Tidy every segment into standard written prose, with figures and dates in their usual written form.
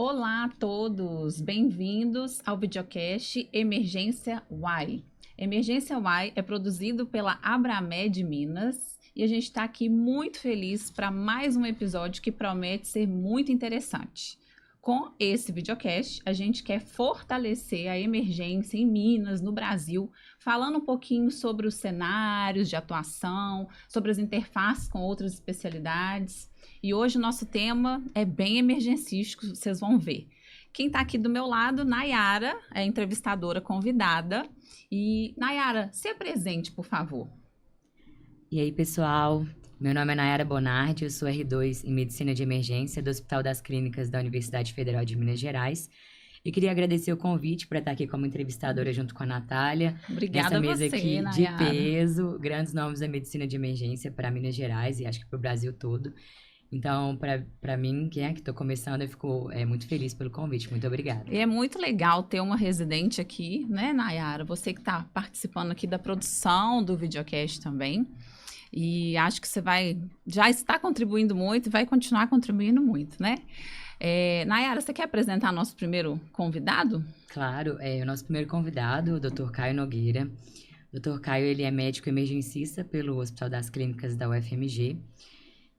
Olá a todos, bem-vindos ao videocast Emergência Y. Emergência Y é produzido pela Abramed Minas e a gente está aqui muito feliz para mais um episódio que promete ser muito interessante. Com esse videocast, a gente quer fortalecer a emergência em Minas, no Brasil, falando um pouquinho sobre os cenários de atuação, sobre as interfaces com outras especialidades. E hoje o nosso tema é bem emergencístico, vocês vão ver. Quem está aqui do meu lado, Nayara, é a entrevistadora convidada. E, Nayara, se apresente, por favor. E aí, pessoal? Meu nome é Nayara Bonardi, eu sou R2 em Medicina de Emergência do Hospital das Clínicas da Universidade Federal de Minas Gerais. E queria agradecer o convite para estar aqui como entrevistadora junto com a Natália. Obrigada nessa mesa a você, aqui Nayara. de peso, grandes nomes da Medicina de Emergência para Minas Gerais e acho que para o Brasil todo. Então, para mim, que estou começando, eu fico muito feliz pelo convite. Muito obrigada. E é muito legal ter uma residente aqui, né, Nayara? Você que está participando aqui da produção do videocast também. E acho que você já está contribuindo muito e vai continuar contribuindo muito, né? Nayara, você quer apresentar nosso primeiro convidado? Claro, o nosso primeiro convidado, o Dr. Caio Nogueira. O Dr. Caio, ele é médico emergencista pelo Hospital das Clínicas da UFMG.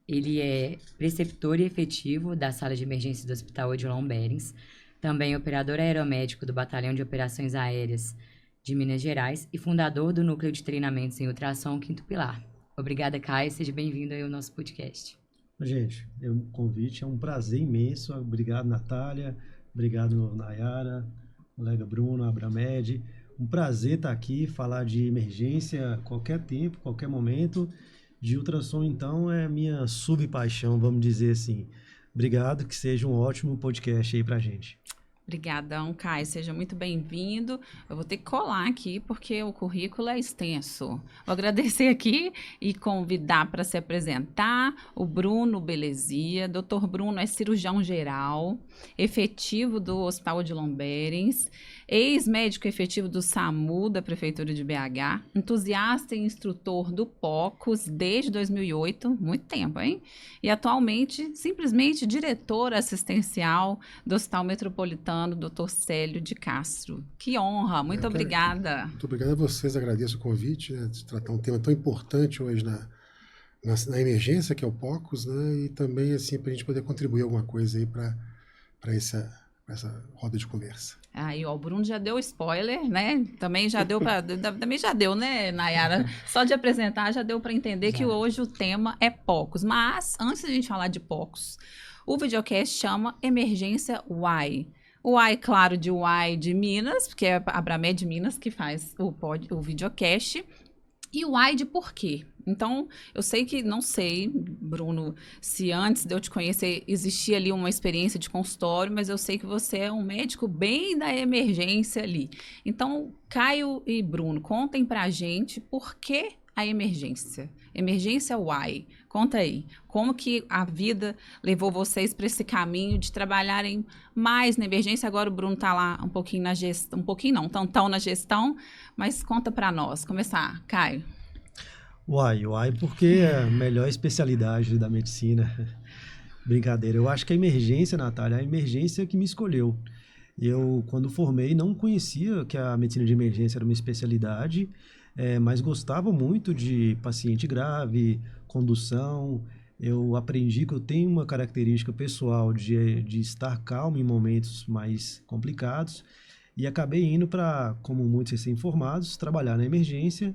Ele é preceptor e efetivo da sala de emergência do Hospital Odilon Berens, também operador aeromédico do Batalhão de Operações Aéreas de Minas Gerais e fundador do Núcleo de Treinamentos em Ultrassom Quinto Pilar. Obrigada, Caio. Seja bem-vindo aí ao nosso podcast. Gente, o convite é um prazer imenso. Obrigado, Natália. Obrigado, Nayara, colega Bruno, Abramed. Um prazer estar aqui, falar de emergência a qualquer tempo, qualquer momento. De ultrassom, então, é minha subpaixão, vamos dizer assim. Obrigado, que seja um ótimo podcast aí pra gente. Obrigadão, Caio. Seja muito bem-vindo. Eu vou ter que colar aqui porque o currículo é extenso. Vou agradecer aqui e convidar para se apresentar o Bruno Belezia. Dr. Bruno é cirurgião geral, efetivo do Hospital Odilon Berens, ex-médico efetivo do SAMU da Prefeitura de BH, entusiasta e instrutor do POCUS desde 2008, muito tempo, hein? E atualmente, simplesmente diretor assistencial do Hospital Metropolitano, Dr. Célio de Castro. Que honra, muito obrigada. Muito obrigado a vocês, agradeço o convite, né, de tratar um tema tão importante hoje na emergência, que é o POCUS, né, e também assim, para a gente poder contribuir alguma coisa aí para essa roda de conversa. Aí, ó, o Bruno já deu spoiler, né? Também já deu, né, Nayara? Só de apresentar já deu para entender que hoje o tema é POCUS. Mas, antes de a gente falar de POCUS, o videocast chama Emergência Y. O Y, claro, de Y de Minas, porque é a Abramed Minas que faz o videocast. E o Y de por quê? Então, eu sei que, não sei, Bruno, se antes de eu te conhecer existia ali uma experiência de consultório, mas eu sei que você é um médico bem da emergência ali. Então, Caio e Bruno, contem pra gente por que a emergência. Emergência Y. Conta aí, como que a vida levou vocês para esse caminho de trabalharem mais na emergência? Agora o Bruno tá lá um pouquinho na gestão, um pouquinho não, tão na gestão, mas conta para nós. Começar, Caio. Uai, porque é a melhor especialidade da medicina. Brincadeira, eu acho que a emergência, Natália, é a emergência que me escolheu. Eu, quando formei, não conhecia que a medicina de emergência era uma especialidade, mas gostava muito de paciente grave, condução. Eu aprendi que eu tenho uma característica pessoal de estar calmo em momentos mais complicados e acabei indo para, como muitos recém-formados, trabalhar na emergência.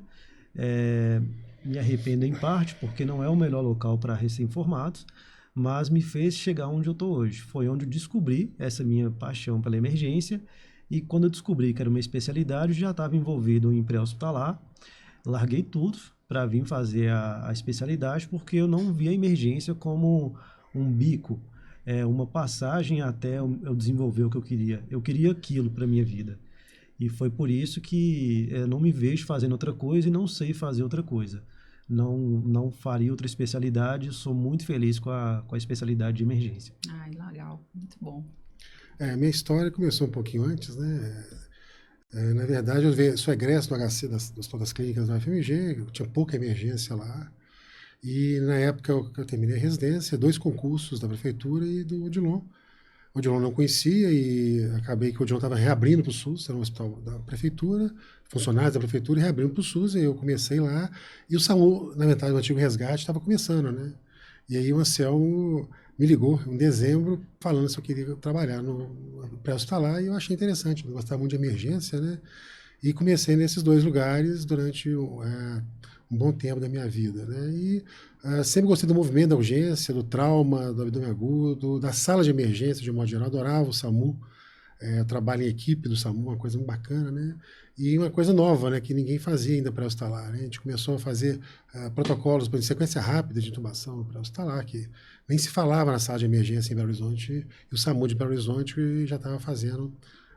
Me arrependo em parte, porque não é o melhor local para recém-formados, mas me fez chegar onde eu estou hoje. Foi onde eu descobri essa minha paixão pela emergência. E quando eu descobri que era uma especialidade, eu já estava envolvido em pré-hospitalar, larguei tudo para vir fazer a especialidade, porque eu não via a emergência como um bico, uma passagem até eu desenvolver o que eu queria. Eu queria aquilo para a minha vida. E foi por isso que eu não me vejo fazendo outra coisa e não sei fazer outra coisa. Não faria outra especialidade, sou muito feliz com a especialidade de emergência. Ai, legal, muito bom. Minha história começou um pouquinho antes, né? Na verdade, eu sou egresso do HC do Hospital das Clínicas da UFMG, eu tinha pouca emergência lá. E na época que eu terminei a residência, 2 concursos da prefeitura e do Odilon. o Odilon não conhecia e acabei que o Odilon estava reabrindo para o SUS, era um hospital da prefeitura, funcionários da prefeitura reabrindo para o SUS, e eu comecei lá, e o SAMU, na verdade, o antigo resgate, estava começando, né? E aí o Anselmo me ligou em dezembro, falando se eu queria trabalhar no pré-hospitalar, e eu achei interessante, eu gostava muito de emergência, né? E comecei nesses 2 lugares durante um bom tempo da minha vida, né? E sempre gostei do movimento da urgência, do trauma, do abdômen agudo, da sala de emergência, de um modo geral, adorava o SAMU, trabalho em equipe do SAMU, uma coisa muito bacana, né? E uma coisa nova, né, que ninguém fazia ainda pré-hospitalar, né? A gente começou a fazer protocolos de sequência rápida de intubação pré-hospitalar, que nem se falava na sala de emergência em Belo Horizonte, e o SAMU de Belo Horizonte já estava fazendo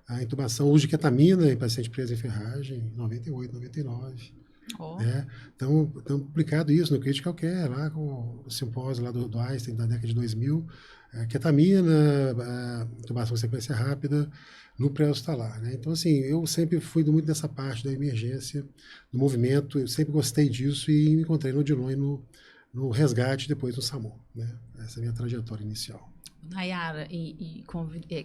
a intubação, uso de ketamina em paciente preso em ferragem, em 98, 99. Oh. Né? Então, publicado isso no Critical Care, lá com o simpósio lá do Einstein da década de 2000, ketamina, intubação em sequência rápida no pré-hospitalar. Né? Então, assim, eu sempre fui muito dessa parte da emergência, do movimento, eu sempre gostei disso e me encontrei no Odilon e no resgate, depois no SAMU. Né? Essa é a minha trajetória inicial. Nayara,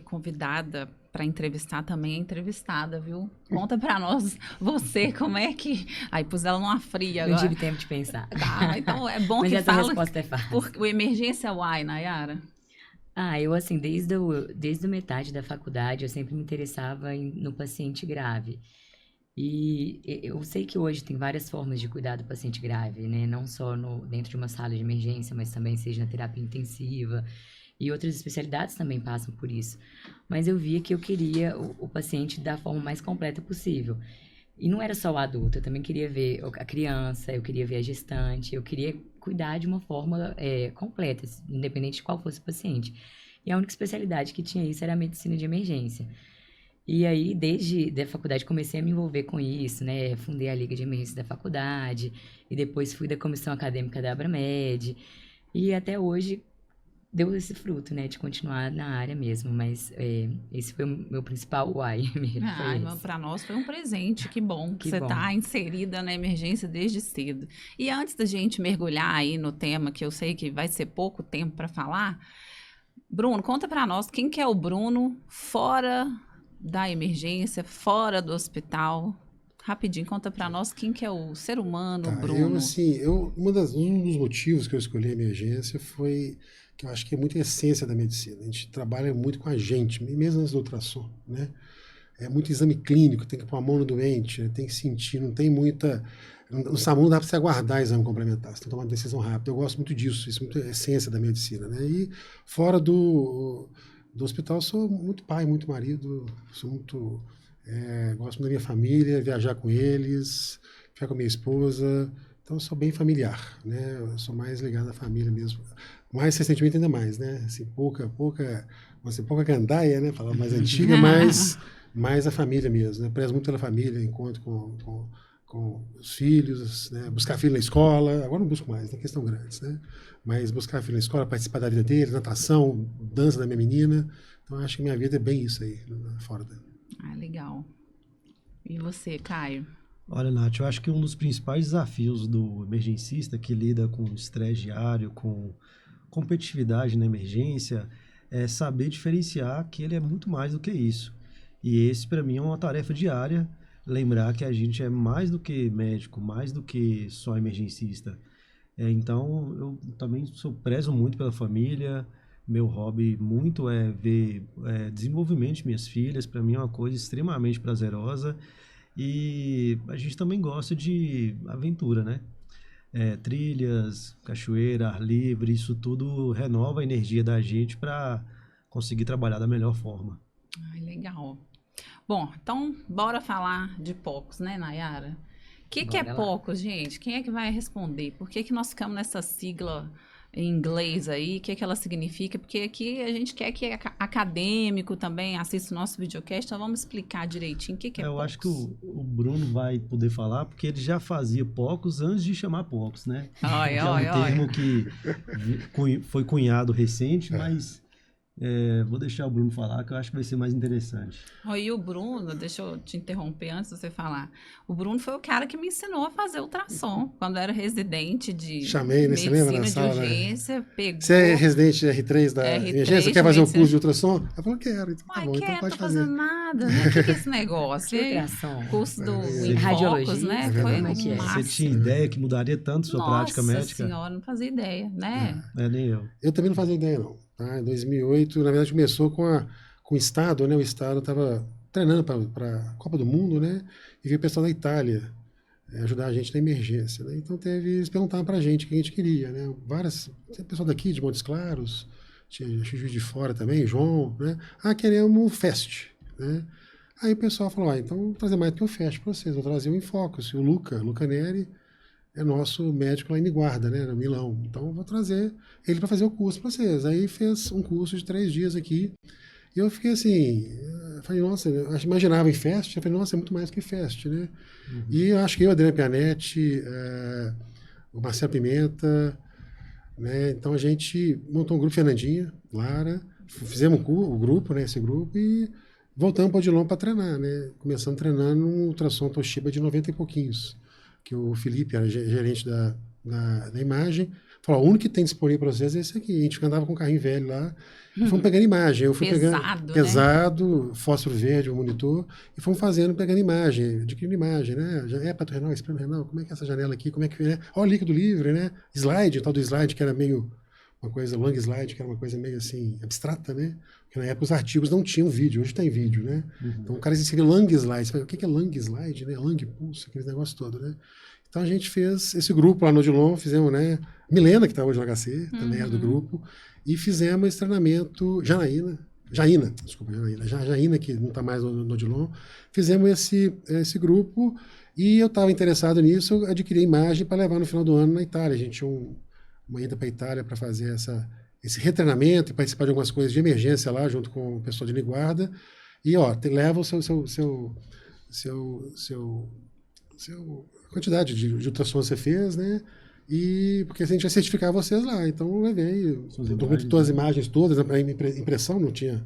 convidada para entrevistar também é entrevistada, viu? Conta para nós, você, como é que... Aí pus ela numa fria agora. Não tive tempo de pensar. Tá, então é bom Mas que essa fala... resposta é fácil. Porque o emergência why, Nayara? Eu assim, desde a metade da faculdade, eu sempre me interessava no paciente grave. E eu sei que hoje tem várias formas de cuidar do paciente grave, né? Não só dentro de uma sala de emergência, mas também seja na terapia intensiva. E outras especialidades também passam por isso. Mas eu via que eu queria o paciente da forma mais completa possível. E não era só o adulto, eu também queria ver a criança, eu queria ver a gestante, eu queria cuidar de uma forma completa, independente de qual fosse o paciente. E a única especialidade que tinha isso era a medicina de emergência. E aí, desde a faculdade, comecei a me envolver com isso, né? Fundei a Liga de Emergência da faculdade, e depois fui da comissão acadêmica da Abramed. E até hoje deu esse fruto, né? De continuar na área mesmo, mas esse foi o meu principal why mesmo. Para nós foi um presente, que bom que você está inserida na emergência desde cedo. E antes da gente mergulhar aí no tema, que eu sei que vai ser pouco tempo para falar, Bruno, conta para nós quem que é o Bruno fora da emergência, fora do hospital. Rapidinho, conta para nós quem que é o ser humano, Bruno. Um dos motivos que eu escolhi a emergência foi que eu acho que é muito a essência da medicina. A gente trabalha muito com a gente, mesmo antes do ultrassom, né? É muito exame clínico, tem que pôr a mão no doente, né? Tem que sentir, não tem muita... No SAMU não dá para você aguardar exame complementar, você tem que tomar uma decisão rápida. Eu gosto muito disso, isso é muito a essência da medicina, né? E fora do hospital, eu sou muito pai, muito marido, sou muito... gosto muito da minha família, viajar com eles, ficar com a minha esposa. Então, eu sou bem familiar, né? Eu sou mais ligado à família mesmo. Mais recentemente, ainda mais, né? Assim, pouca gandaia, né? Falar mais antiga, mas mais a família mesmo, né? Prezo muito pela família, encontro com os filhos, né? Buscar filho na escola. Agora não busco mais, não é questão grande, né? Mas buscar filho na escola, participar da vida deles, natação, dança da minha menina. Então, eu acho que minha vida é bem isso aí, fora da... Legal. E você, Caio? Olha, Nath, eu acho que um dos principais desafios do emergencista que lida com estresse diário, com competitividade na emergência, é saber diferenciar que ele é muito mais do que isso. E esse, para mim, é uma tarefa diária, lembrar que a gente é mais do que médico, mais do que só emergencista. Então, eu também prezo muito pela família. Meu hobby muito é ver desenvolvimento de minhas filhas. Para mim é uma coisa extremamente prazerosa. E a gente também gosta de aventura, né? Trilhas, cachoeira, ar livre, isso tudo renova a energia da gente para conseguir trabalhar da melhor forma. Legal. Bom, então bora falar de POCUS, né, Nayara? O que é POCUS, gente? Quem é que vai responder? Por que nós ficamos nessa sigla em inglês aí? O que ela significa? Porque aqui a gente quer que acadêmico também assista o nosso videocast, então vamos explicar direitinho o que é POCUS. Eu acho que o Bruno vai poder falar, porque ele já fazia POCUS antes de chamar POCUS, né? É um termo que foi cunhado recente, mas Vou deixar o Bruno falar, que eu acho que vai ser mais interessante. E o Bruno, deixa eu te interromper antes de você falar. O Bruno foi o cara que me ensinou a fazer ultrassom. Quando eu era residente de Chamei, né? Você lembra medicina na de sala, né? urgência, pegou... Você é residente R3 da R3 emergência? Quer fazer o medicina. curso de ultrassom? Ela falou, quero. Então tá Ai, bom, então quero, pode tô fazer. fazendo nada, né? O que é esse negócio? Que E aí, ultrassom? curso do É, Infocus, né? é Foi como é que é? um Você máximo. tinha ideia que mudaria tanto sua prática Nossa médica? senhora, não fazia ideia, né? Nem eu. Eu também não fazia ideia, não. Tá? Em 2008, na verdade, começou com o Estado, né? O Estado estava treinando para a Copa do Mundo, né? E veio o pessoal da Itália ajudar a gente na emergência. Né? Então eles perguntavam para a gente o que a gente queria, né? Tinha pessoal daqui, de Montes Claros, tinha Juiz de Fora também, João, né? Queremos FEST, né? Aí o pessoal falou, então vou trazer mais do que o FEST para vocês, vou trazer o Infocus. O Luca Neri é nosso médico lá em Niguarda, né, no Milão. Então eu vou trazer ele para fazer o curso para vocês. Aí fez um curso de 3 dias aqui. E eu fiquei assim, falei, nossa, eu imaginava em FEST, eu falei, nossa, é muito mais que FEST, né? Uhum. E eu acho que eu, Adriano Pianetti, o Marcelo Pimenta, né? Então a gente montou um grupo, Fernandinha, Lara, fizemos o grupo, né, esse grupo, e voltamos para o Odilon para treinar, né? Começando treinando um ultrassom Toshiba de 90 e pouquinhos, que o Felipe era gerente da imagem, falou, o único que tem disponível para vocês é esse aqui. A gente andava com um carrinho velho lá, e fomos pegando imagem. Eu fui pesado, fósforo verde, o monitor, e fomos pegando imagem, adquirindo imagem, né? Hepato renal, espremo renal, como é que é essa janela aqui, como é que é? Ó, líquido livre, né? Slide, tal do slide, que era meio uma coisa, long slide, que era uma coisa meio assim, abstrata, né? Porque na época os artigos não tinham vídeo, hoje tem vídeo, né? Uhum. Então o cara escrevia long slide, você fala, o que é long slide, né? Lang pulso, aquele negócio todo, né? Então a gente fez esse grupo lá no Odilon, fizemos, né? Milena, que está hoje no HC, também era do grupo, e fizemos esse treinamento, Jaina, que não está mais no Odilon, fizemos esse grupo, e eu estava interessado nisso, adquiri a imagem para levar no final do ano na Itália. A gente tinha uma ida para a Itália para fazer esse retreinamento e participar de algumas coisas de emergência lá, junto com o pessoal de Niguarda, e leva o seu quantidade de ultrassom que você fez, né? E porque a gente vai certificar vocês lá. Então eu levei todas as imagens todas, a impressão não tinha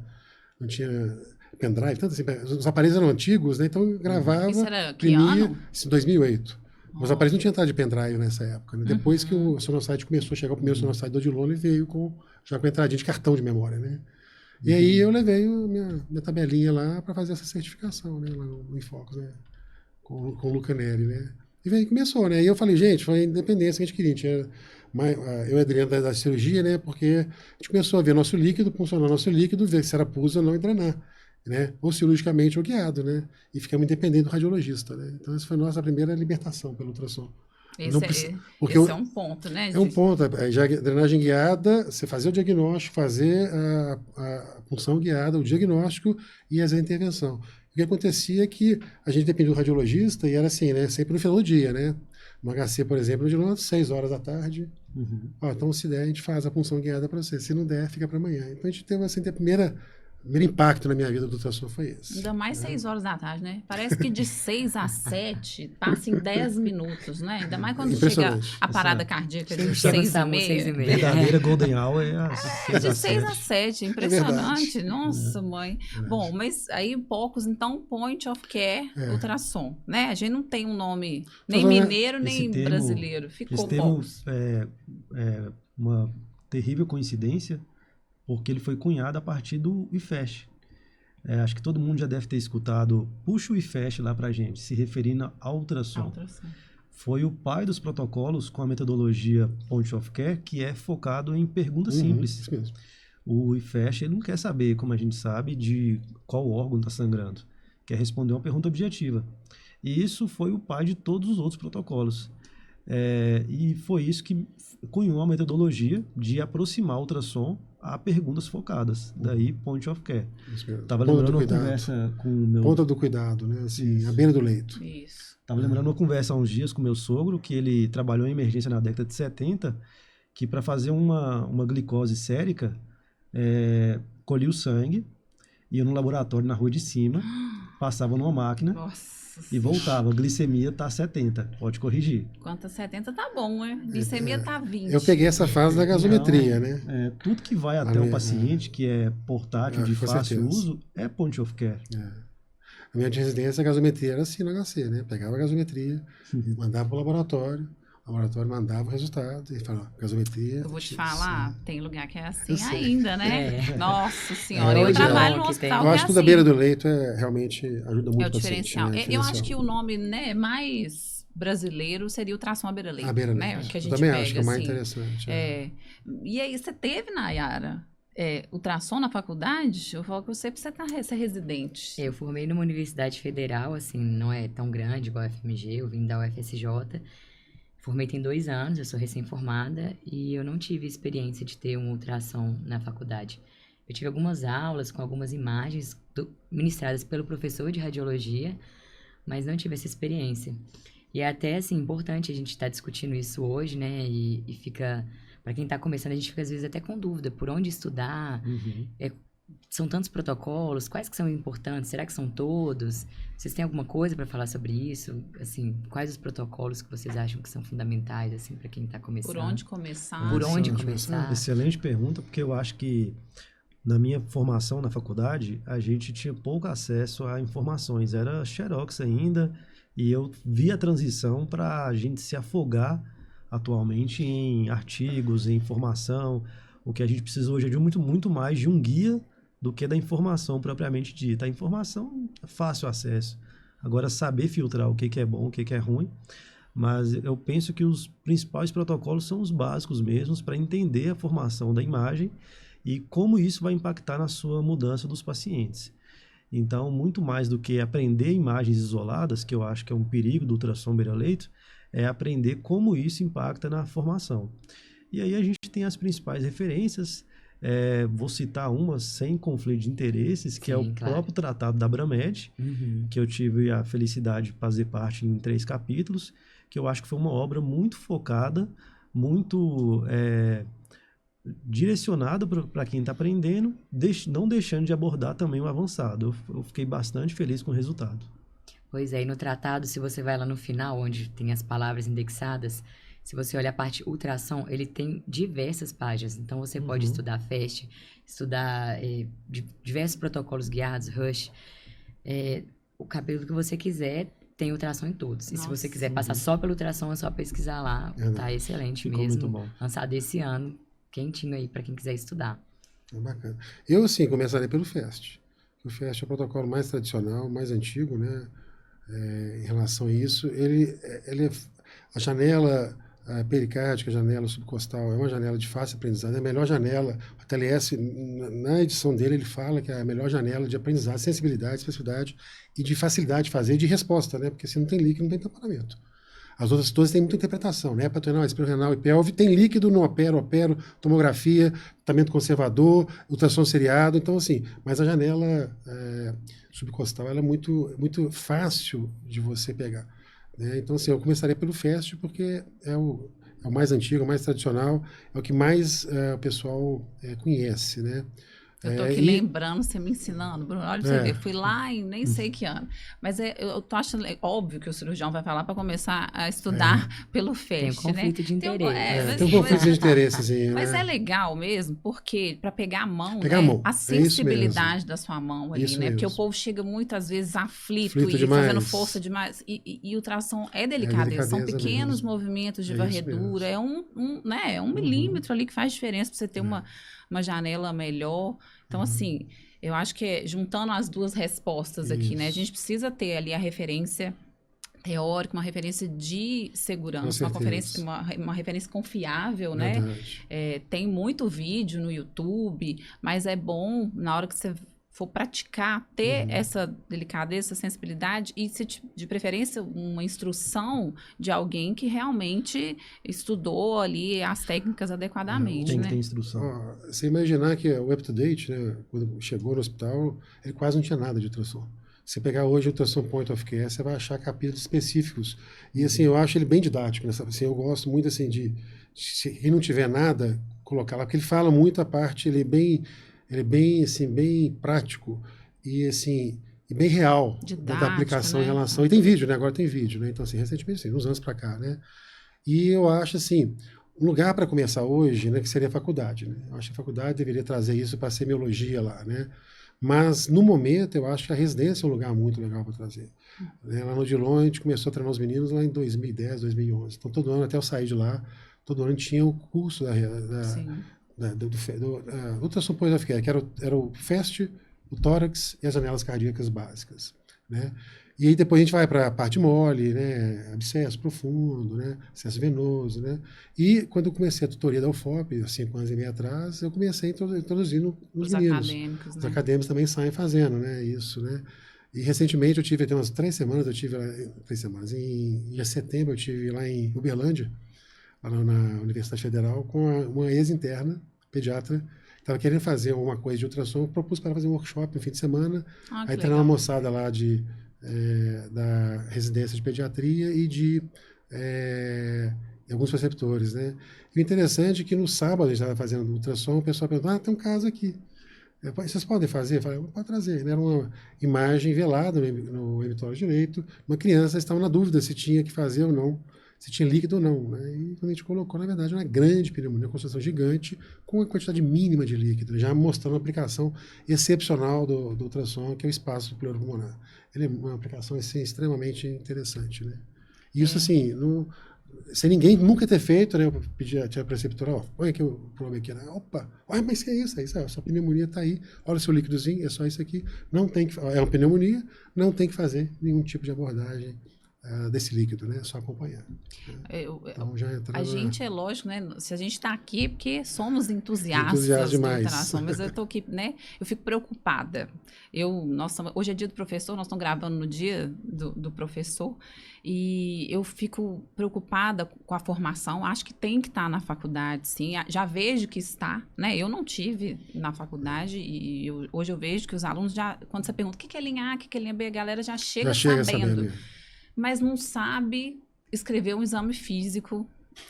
pendrive, tanto assim, os aparelhos eram antigos, né? Então eu gravava, Isso era que imprimia, ano? em 2008. Os aparelhos não tinham entrada de pendrive nessa época, né? Depois que o Sonosite começou a chegar, o primeiro Sonosite do Odilon, ele veio já com entradinha de cartão de memória, né? E aí eu levei minha tabelinha lá para fazer essa certificação, né? Lá no Infocus, né? Com o Luca Neri, né? E aí começou, né? E eu falei, gente, foi a independência que a gente queria. Eu e o Adriano da cirurgia, né? Porque a gente começou a ver nosso líquido, funcionar nosso líquido, ver se era pus ou não e drenar, né? Ou cirurgicamente ou guiado, né? E ficamos independentes do radiologista, né? Então essa foi a nossa primeira libertação pelo ultrassom. Esse é um ponto, né? É um ponto. Drenagem guiada, você fazer o diagnóstico, fazer a punção guiada, o diagnóstico e a intervenção. O que acontecia é que a gente dependia do radiologista e era assim, né? Sempre no final do dia, né? No HC, por exemplo, de 6 horas da tarde. Uhum. Então, se der, a gente faz a punção guiada para você. Se não der, fica para amanhã. Então, a gente teve assim, o primeiro impacto na minha vida do ultrassom foi esse. Ainda mais 6 horas da tarde, né? Parece que de 6 a 7 passa em 10 minutos, né? Ainda mais quando chega a parada cardíaca de 6 e meia. Verdadeira Golden Hour é de 6 a 7, impressionante. Nossa, mãe. Verdade. Bom, mas aí poucos, então, Point of Care Ultrassom, né? A gente não tem um nome nem mineiro, nem brasileiro. Ficou poucos. Uma terrível coincidência, porque ele foi cunhado a partir do IFEST. Acho que todo mundo já deve ter escutado, puxa o IFEST lá pra gente, se referindo ao ultrassom. Foi o pai dos protocolos com a metodologia Point of Care, que é focado em perguntas simples. Isso mesmo. O IFEST ele não quer saber, como a gente sabe, de qual órgão está sangrando. Quer responder uma pergunta objetiva. E isso foi o pai de todos os outros protocolos. E foi isso que cunhou a metodologia de aproximar o ultrassom a perguntas focadas. Daí, Point of Care. Estava lembrando uma conversa com o meu... Ponta do cuidado, né? Assim, à beira do leito. Isso. Estava lembrando uma conversa há uns dias com meu sogro, que ele trabalhou em emergência na década de 70, que para fazer uma glicose sérica, colhia o sangue, ia no laboratório na rua de cima, passava numa máquina Nossa e Senhora. voltava. A glicemia tá 70, pode corrigir. Quanto 70 tá bom, né? Glicemia tá 20. Eu peguei essa fase da gasometria, né? Tudo que vai até o paciente, que é portátil, de com fácil certeza. uso, é point of care. A minha de residência, a gasometria era assim no HC, né? Pegava a gasometria, mandava para o laboratório mandava o resultado e falava, gasometria... Eu vou te falar, tem lugar que é assim Eu sei. ainda, né? Nossa Senhora, É, eu hoje trabalho não, no que tem. hospital Eu que acho é que tudo à assim. beira do leito realmente ajuda muito É o paciente, diferencial. né? Eu acho que o nome, né, mais brasileiro seria ultrassom à beira-leito, À beira-leito. né? Que a Eu gente também pega, acho que é o mais assim. interessante. E aí, você teve, Nayara, ultrassom na faculdade? Eu falo que você precisa ser residente. Eu formei numa universidade federal, assim, não é tão grande igual a FMG, eu vim da UFSJ. Formei tem 2 anos, eu sou recém-formada e eu não tive experiência de ter um ultrassom na faculdade. Eu tive algumas aulas com algumas imagens ministradas pelo professor de radiologia, mas não tive essa experiência. E é até, assim, importante a gente estar discutindo isso hoje, né? E fica... Para quem está começando, a gente fica, às vezes, até com dúvida por onde estudar. São tantos protocolos, quais que são importantes? Será que são todos? Vocês têm alguma coisa para falar sobre isso? Assim, quais os protocolos que vocês acham que são fundamentais, assim, para quem está começando? Por onde começar? Por onde Interessante. começar? Excelente pergunta, porque eu acho que na minha formação na faculdade, a gente tinha pouco acesso a informações. Era xerox ainda, e eu vi a transição para a gente se afogar atualmente em artigos, em informação. O que a gente precisa hoje é de muito mais de um guia do que da informação propriamente dita. A informação é fácil acesso. Agora, saber filtrar o que é bom, o que é ruim. Mas eu penso que os principais protocolos são os básicos mesmos para entender a formação da imagem e como isso vai impactar na sua mudança dos pacientes. Então, muito mais do que aprender imagens isoladas, que eu acho que é um perigo do ultrassom beira-leito, é aprender como isso impacta na formação. E aí a gente tem as principais referências, vou citar uma sem conflito de interesses, que Sim, é o claro. próprio tratado da Abramed, que eu tive a felicidade de fazer parte em 3 capítulos, que eu acho que foi uma obra muito focada, muito direcionada para quem está aprendendo, não deixando de abordar também o avançado. Eu fiquei bastante feliz com o resultado. Pois é, e no tratado, se você vai lá no final, onde tem as palavras indexadas, se você olha a parte ultrassom, ele tem diversas páginas. Então, você pode estudar FAST, estudar diversos protocolos guiados, Rush. O cabelo que você quiser, tem ultrassom em todos. E se você quiser passar só pelo ultrassom, é só pesquisar lá. Tá excelente Ficou mesmo. muito bom. Lançado esse ano, quentinho aí para quem quiser estudar. Bacana. Eu, sim, começaria pelo FAST. O FAST é o protocolo mais tradicional, mais antigo, né? Em relação a isso, a janela pericárdica, a janela subcostal, é uma janela de fácil aprendizado, é a melhor janela. O TLS, na edição dele, ele fala que é a melhor janela de aprendizado, sensibilidade, especificidade e de facilidade de fazer e de resposta, né? Porque se não tem líquido, não tem tamponamento. As outras todas têm muita interpretação, né? Hepatorenal, esplerorenal e pelve, tem líquido, não opero, tomografia, tratamento conservador, ultrassom seriado, então assim, mas a janela subcostal, ela é muito fácil de você pegar, né? Então assim, eu começaria pelo FAST porque é o mais antigo, o mais tradicional, é o que mais o pessoal conhece, né? Eu tô aqui lembrando, você me ensinando, Bruno. Olha pra você ver, fui lá em nem sei que ano. Mas eu tô achando, óbvio que o cirurgião vai falar para começar a estudar pelo FAST, Tem um conflito de interesse. Tem um conflito de interessezinho, Mas né? é legal mesmo, porque para pegar a mão, Pegar a mão, a sensibilidade da sua mão ali, Isso né? Porque o mesmo. povo chega muitas vezes aflito Aflito e demais. fazendo força demais. E o ultrassom é delicadeza. São delicadeza pequenos mesmo. movimentos de É isso varredura. É um milímetro ali que faz diferença para você ter uma janela melhor. Então, assim, eu acho que juntando as duas respostas aqui, né? A gente precisa ter ali a referência teórica, uma referência de segurança, uma referência confiável, né? Tem muito vídeo no YouTube, mas é bom, na hora que você for praticar, ter essa delicadeza, essa sensibilidade e, de preferência, uma instrução de alguém que realmente estudou ali as técnicas adequadamente, Tem né? que ter instrução. Você imaginar que o UpToDate, né, quando chegou no hospital, ele quase não tinha nada de ultrassom. Se pegar hoje o ultrassom point of care, você vai achar capítulos específicos. E assim, eu acho ele bem didático. Assim, eu gosto muito assim se quem não tiver nada, colocar lá, porque ele fala muito a parte, ele é bem assim, bem prático. E assim, e bem real da Didático, aplicação né? em relação. E tem vídeo, né? Agora tem vídeo, né? Então, assim, recentemente, assim, uns anos para cá, né? E eu acho, assim, um lugar para começar hoje, né, que seria a faculdade, né? Eu acho que a faculdade deveria trazer isso para a semiologia lá, né? Mas, no momento, eu acho que a residência é um lugar muito legal para trazer. Né? Lá no Odilon, a gente começou a treinar os meninos lá em 2010, 2011. Então, todo ano, até eu sair de lá, todo ano tinha o curso Sim. do ultrassom pós-FQE, que era o FAST, o tórax e as janelas cardíacas básicas, né? E aí depois a gente vai para a parte mole, né? Abscesso profundo, né? Abscesso venoso, né? E quando eu comecei a tutoria da UFOP, há 5 anos e meio atrás, eu comecei introduzindo nos Os meninos. acadêmicos, Os né? acadêmicos também saem fazendo, né? Isso, né? E recentemente eu tive, tem umas 3 semanas, eu tive, 3 semanas, em setembro eu tive lá em Uberlândia, lá na Universidade Federal, com uma ex-interna, pediatra, estava querendo fazer uma coisa de ultrassom, eu propus para ela fazer um workshop no fim de semana, Ah, que aí treinar uma legal. moçada lá da residência de pediatria e de alguns preceptores, né? E o interessante é que no sábado a gente estava fazendo ultrassom, o pessoal perguntou, tem um caso aqui. Vocês podem fazer? Eu falei, pode trazer. Era uma imagem velada no emitório direito. Uma criança estava na dúvida se tinha que fazer ou não, se tinha líquido ou não. Né? E quando a gente colocou, na verdade, uma grande pneumonia, uma construção gigante, com uma quantidade mínima de líquido, já mostrando uma aplicação excepcional do ultrassom, que é o espaço pleuropulmonar. Ele é uma aplicação assim, extremamente interessante. Né? E isso, assim, sem ninguém nunca ter feito, né? Eu pedi a tia preceptora, põe aqui o nome aqui, né? Opa, mas que é isso? A sua pneumonia está aí, olha o seu líquidozinho, é só isso aqui. Não tem que, é uma pneumonia, não tem que fazer nenhum tipo de abordagem desse líquido, né? É só acompanhar. Né? Então, já A gente é lógico, né? Se a gente está aqui é porque somos entusiastas do ultrassom, mas eu tô aqui, né? Eu fico preocupada. Hoje é dia do professor, nós estamos gravando no dia do professor, e eu fico preocupada com a formação. Acho que tem que estar na faculdade, sim. Já vejo que está, né? Eu não tive na faculdade e hoje eu vejo que os alunos quando você pergunta o que é linha A, o que é linha B, a galera já chega sabendo. Mas não sabe escrever um exame físico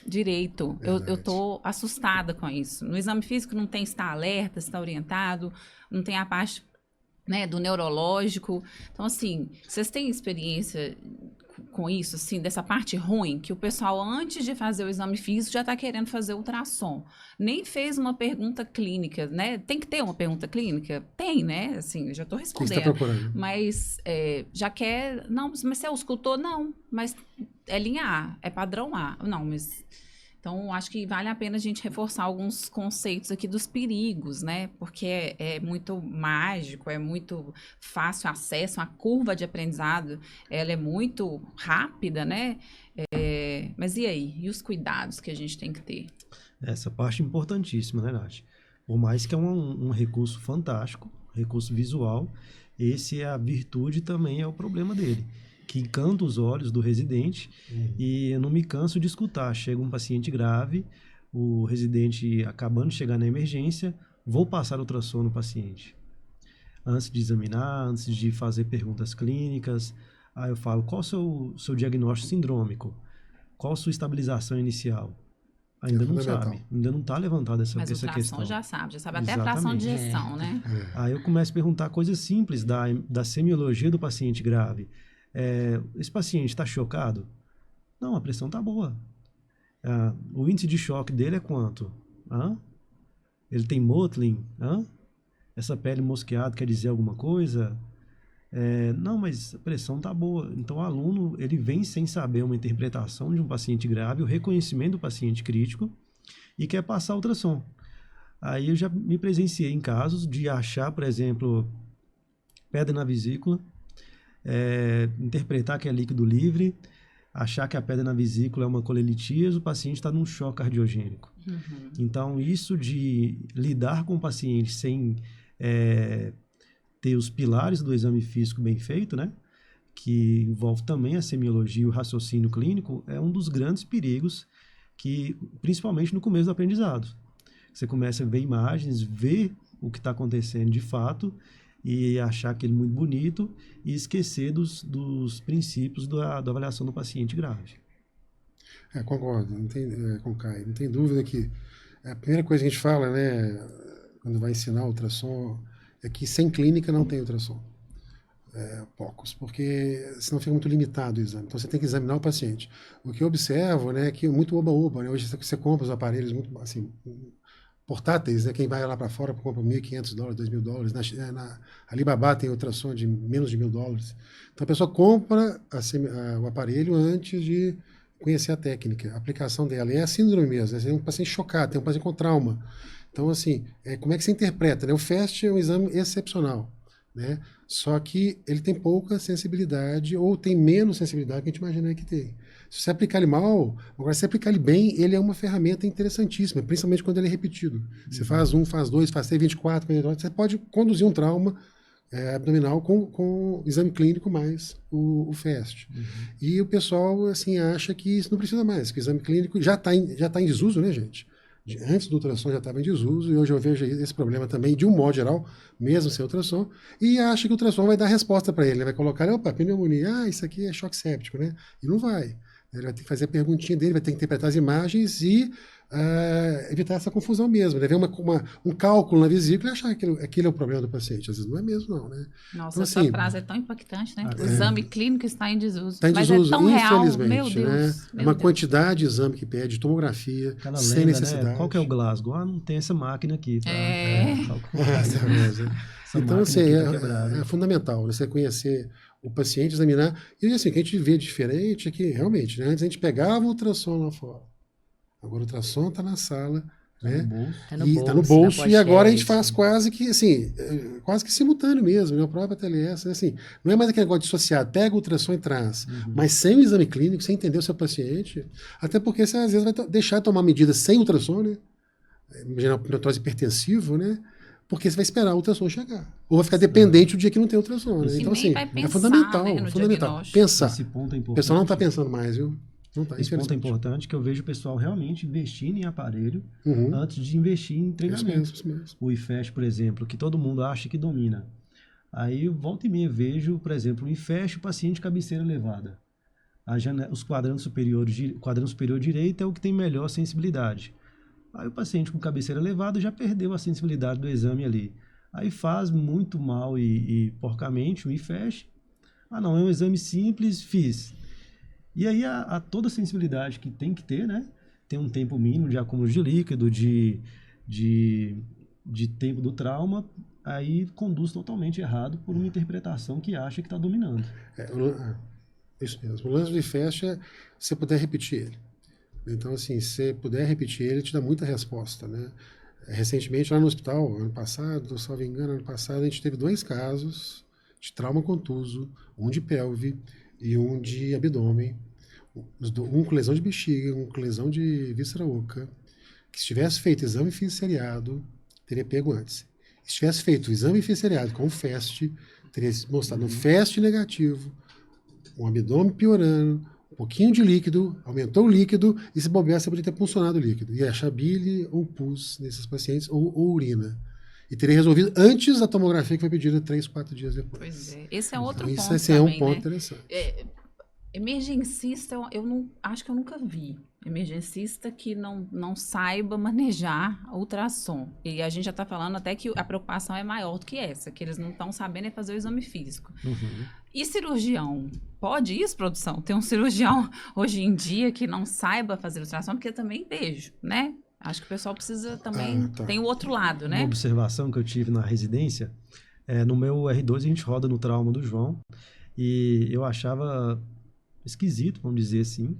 direito. Eu tô assustada com isso. No exame físico não tem se está alerta, se está orientado, não tem a parte, né, do neurológico. Então, assim, vocês têm experiência com isso, assim, dessa parte ruim, que o pessoal, antes de fazer o exame físico, já está querendo fazer ultrassom. Nem fez uma pergunta clínica, né? Tem que ter uma pergunta clínica? Tem, né? Assim, eu já estou respondendo. O que você está procurando? Mas já quer... Não, mas você é auscultor? Não, mas é linha A, é padrão A. Não, mas... Então, acho que vale a pena a gente reforçar alguns conceitos aqui dos perigos, né? Porque é muito mágico, é muito fácil acesso, a curva de aprendizado, ela é muito rápida, né? Mas e aí? E os cuidados que a gente tem que ter? Essa parte é importantíssima, né, Nath? Por mais que é um recurso fantástico, recurso visual, esse é a virtude, também é o problema dele, que encanta os olhos do residente, e eu não me canso de escutar. Chega um paciente grave, o residente acabando de chegar na emergência, vou passar ultrassom no paciente. Antes de examinar, antes de fazer perguntas clínicas, aí eu falo, qual o seu diagnóstico sindrômico? Qual a sua estabilização inicial? Ainda não sabe, ainda não está levantada essa questão. Mas o ultrassom já sabe até Exatamente. a fração de ejeção, né? Aí eu começo a perguntar coisas simples da semiologia do paciente grave. Esse paciente está chocado? Não, a pressão está boa. O índice de choque dele é quanto? Ele tem mottling? Essa pele mosqueada quer dizer alguma coisa? Não, mas a pressão está boa. Então o aluno ele vem sem saber uma interpretação de um paciente grave, o reconhecimento do paciente crítico, e quer passar ultrassom. Aí eu já me presenciei em casos de achar, por exemplo, pedra na vesícula, interpretar que é líquido livre, achar que a pedra na vesícula é uma colelitise, o paciente está num choque cardiogênico. Uhum. Então, isso de lidar com o paciente sem ter os pilares do exame físico bem feito, né, que envolve também a semiologia e o raciocínio clínico, é um dos grandes perigos, que, principalmente no começo do aprendizado. Você começa a ver imagens, ver o que está acontecendo de fato, e achar aquele muito bonito e esquecer dos princípios da avaliação do paciente grave. Concordo, com o Caio. Não tem dúvida que a primeira coisa que a gente fala, né, quando vai ensinar ultrassom, é que sem clínica não tem ultrassom. POCUS, porque senão fica muito limitado o exame. Então você tem que examinar o paciente. O que eu observo, né, é que muito oba-oba, né? Hoje você compra os aparelhos muito assim, portáteis, né? Quem vai lá para fora compra $1.500, $2.000. Na Alibaba tem ultrassom de menos de $1.000. Então a pessoa compra o aparelho antes de conhecer a técnica, a aplicação dela. E é a síndrome mesmo, né? Tem um paciente chocado, tem um paciente com trauma. Então, assim, como é que você interpreta? Né? O FAST é um exame excepcional, né? Só que ele tem pouca sensibilidade ou tem menos sensibilidade que a gente imagina que tem. Se você aplicar ele mal, agora se você aplicar ele bem, ele é uma ferramenta interessantíssima, principalmente quando ele é repetido. Você faz 1, faz 2, faz 3, 24, 48, você pode conduzir um trauma abdominal com exame clínico mais o FAST. E o pessoal assim, acha que isso não precisa mais, que o exame clínico já está em desuso, né, gente? Antes do ultrassom já estava em desuso, e hoje eu vejo esse problema também, de um modo geral, mesmo sem ultrassom, e acha que o ultrassom vai dar resposta para ele. Ele vai colocar, opa, pneumonia, isso aqui é choque séptico, né? E não vai. Ele vai ter que fazer a perguntinha dele, vai ter que interpretar as imagens e evitar essa confusão mesmo. Né? Ver um cálculo na vesícula e achar que aquele é o problema do paciente. Às vezes não é mesmo, não. Né? Nossa, então, essa assim, frase é tão impactante, né? O exame clínico está em desuso. Está em desuso, mas é tão real, infelizmente. meu Deus. Né? É uma quantidade de exame que pede, tomografia, Aquela sem lenda, necessidade. né? Qual que é o Glasgow? Ah, não tem essa máquina aqui. Tá? Então, assim, é fundamental você conhecer o paciente, examinar. E assim, o que a gente vê diferente é que, realmente, né, antes a gente pegava o ultrassom lá fora. Agora o ultrassom está na sala, né? Tá no bolso, na e agora a gente pochete. faz quase que simultâneo mesmo, né? O próprio TLS, assim, não é mais aquele negócio dissociado, pega o ultrassom e traz, mas sem o exame clínico, sem entender o seu paciente, até porque você às vezes vai deixar de tomar medida sem ultrassom, né? Imagina neurose hipertensivo, né? Porque você vai esperar o ultrassom chegar. Ou vai ficar dependente o dia que não tem ultrassom. Né? Então, assim, é fundamental. Né, fundamental. Pensar. Esse ponto é O importante. pessoal não está pensando mais, viu? Não tá, esse ponto é importante, que eu vejo o pessoal realmente investindo em aparelho Uhum. antes de investir em treinamento. Isso mesmo. O IFEST, por exemplo, que todo mundo acha que domina. Aí, volta e meia, vejo, por exemplo, o IFEST, o paciente de cabeceira elevada. Os quadrantes superiores, quadrante superior direito é o que tem melhor sensibilidade. Aí o paciente com cabeceira elevada já perdeu a sensibilidade do exame ali. Aí faz muito mal e porcamente o IFEST. Ah, não, é um exame simples, fiz. E aí a toda a sensibilidade que tem que ter, né? Tem um tempo mínimo de acúmulo de líquido, de tempo do trauma, aí conduz totalmente errado por uma interpretação que acha que está dominando. Isso mesmo. O lance do IFEST é se você puder repetir ele. Então, assim, se você puder repetir ele, te dá muita resposta, né? Recentemente, lá no hospital, ano passado, salvo engano, ano passado, a gente teve 2 casos de trauma contuso, um de pelve e um de abdômen, um com lesão de bexiga, um com lesão de víscera oca, que se tivesse feito exame físico seriado, teria pego antes. Se tivesse feito o exame físico seriado com o FAST, teria mostrado um FAST negativo, um abdômen piorando, um pouquinho de líquido, aumentou o líquido, e se bobear, você poderia ter puncionado o líquido. E achar bile ou pus nesses pacientes, ou urina. E teria resolvido antes da tomografia que foi pedida 3, 4 dias depois. Pois é. Esse é outro então, ponto isso é também, um ponto né? interessante. Emergencista, eu não, acho que eu nunca vi. Emergencista que não saiba manejar ultrassom. E a gente já está falando até que a preocupação é maior do que essa, que eles não estão sabendo fazer o exame físico. E cirurgião? Pode isso, produção? Tem um cirurgião hoje em dia que não saiba fazer ultrassom, porque eu também vejo, né? Acho que o pessoal precisa também... Tem o outro lado, né? Uma observação que eu tive na residência, no meu R2 a gente roda no trauma do João, e eu achava esquisito, vamos dizer assim,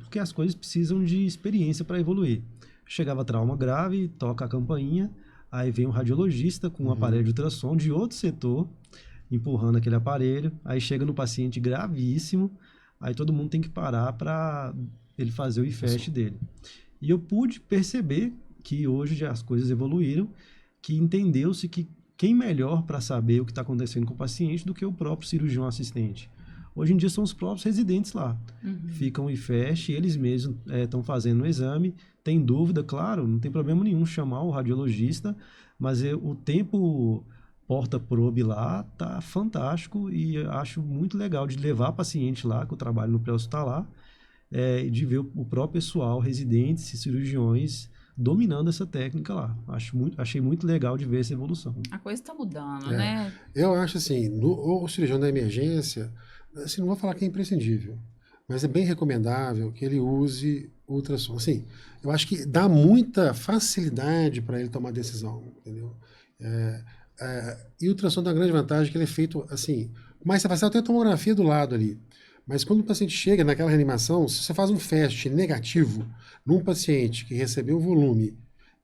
porque as coisas precisam de experiência para evoluir. Chegava trauma grave, toca a campainha, aí vem um radiologista com um aparelho de ultrassom de outro setor, empurrando aquele aparelho, aí chega no paciente gravíssimo, aí todo mundo tem que parar para ele fazer o IFEST dele. E eu pude perceber que hoje já as coisas evoluíram, que entendeu-se que quem melhor para saber o que está acontecendo com o paciente do que o próprio cirurgião assistente. Hoje em dia são os próprios residentes lá. Ficam o IFEST, eles mesmos estão fazendo o exame. Tem dúvida, claro, não tem problema nenhum chamar o radiologista, mas o tempo porta-probe lá tá fantástico e eu acho muito legal de levar paciente lá, que eu trabalho no pré-hospitalar, de ver o próprio pessoal, residentes e cirurgiões dominando essa técnica lá. Achei muito legal de ver essa evolução. A coisa está mudando, né? Eu acho assim, o cirurgião da emergência, assim, não vou falar que é imprescindível, mas é bem recomendável que ele use ultrassom. Assim, eu acho que dá muita facilidade para ele tomar decisão, entendeu? E o ultrassom tem uma grande vantagem que ele é feito assim, mas você faz até a tomografia do lado ali. Mas quando o paciente chega naquela reanimação, se você faz um FAST negativo num paciente que recebeu volume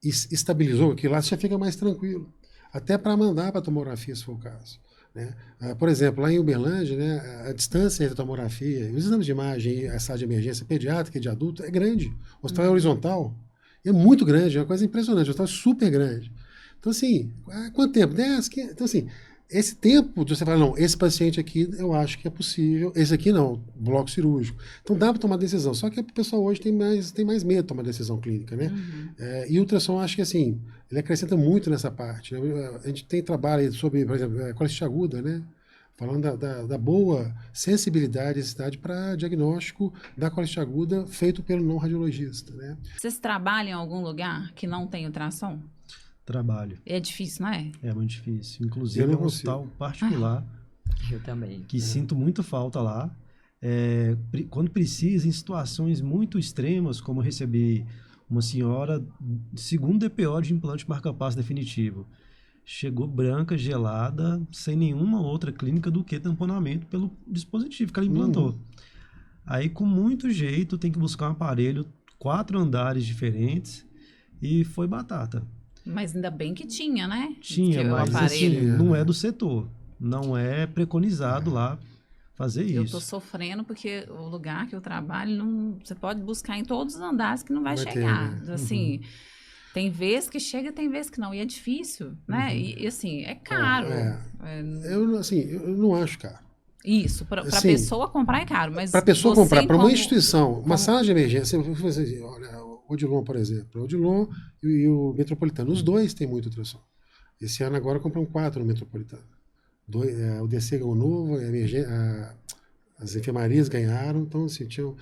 e estabilizou aquilo lá, você já fica mais tranquilo. Até para mandar para a tomografia, se for o caso. Né? Por exemplo, lá em Uberlândia, né, a distância entre a tomografia e os exames de imagem, a sala de emergência pediátrica e de adulto é grande. O hospital é horizontal, é muito grande, é uma coisa impressionante, o hospital é super grande. Então, assim, quanto tempo? 10, 15? Então, assim, esse tempo de você falar, não, esse paciente aqui eu acho que é possível, esse aqui não, bloco cirúrgico. Então dá para tomar decisão, só que o pessoal hoje tem mais medo de tomar decisão clínica, né? E o ultrassom, acho que assim, ele acrescenta muito nessa parte. Né? A gente tem trabalho sobre, por exemplo, colite aguda, né? Falando da boa sensibilidade e necessidade para diagnóstico da colite aguda feito pelo não radiologista, né? Vocês trabalham em algum lugar que não tem ultrassom? Trabalho. É difícil, não é? É muito difícil. Inclusive, é um hospital particular. Eu também. Que sinto muita falta lá. Quando precisa, em situações muito extremas, como eu recebi uma senhora, segundo DPO de implante marca-passo definitivo. Chegou branca, gelada, sem nenhuma outra clínica do que tamponamento pelo dispositivo que ela implantou. Aí, com muito jeito, tem que buscar um aparelho, 4 andares diferentes, e foi batata. Mas ainda bem que tinha, né? Tinha, mas aparelho. assim, não é do setor. Não é preconizado lá fazer isso. Eu tô sofrendo porque o lugar que eu trabalho, não, você pode buscar em todos os andares que não vai chegar. Ter, né? Assim, tem vezes que chega, tem vezes que não. E é difícil, né? E assim, é caro. Eu não acho caro. Isso, para a Assim, pessoa comprar é caro, mas para a pessoa você comprar, para uma como- instituição, uma sala de emergência, olha, o Odilon, por exemplo, o Odilon e o Metropolitano, os dois têm muito ultrassom. Esse ano agora compram 4 no Metropolitano. O DC ganhou novo, as enfermarias ganharam, então assim, tinham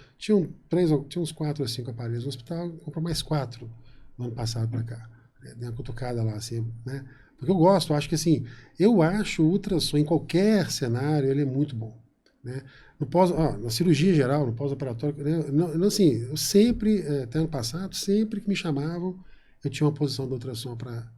uns 4 ou 5 aparelhos no hospital, comprou mais 4 no ano passado para cá. Deu uma cutucada lá, assim, né? Porque eu gosto, acho que assim, eu acho o ultrassom em qualquer cenário, ele é muito bom, né? Na cirurgia geral, no pós-operatório, né? Assim, eu sempre, até ano passado, sempre que me chamavam, eu tinha uma posição do ultrassom para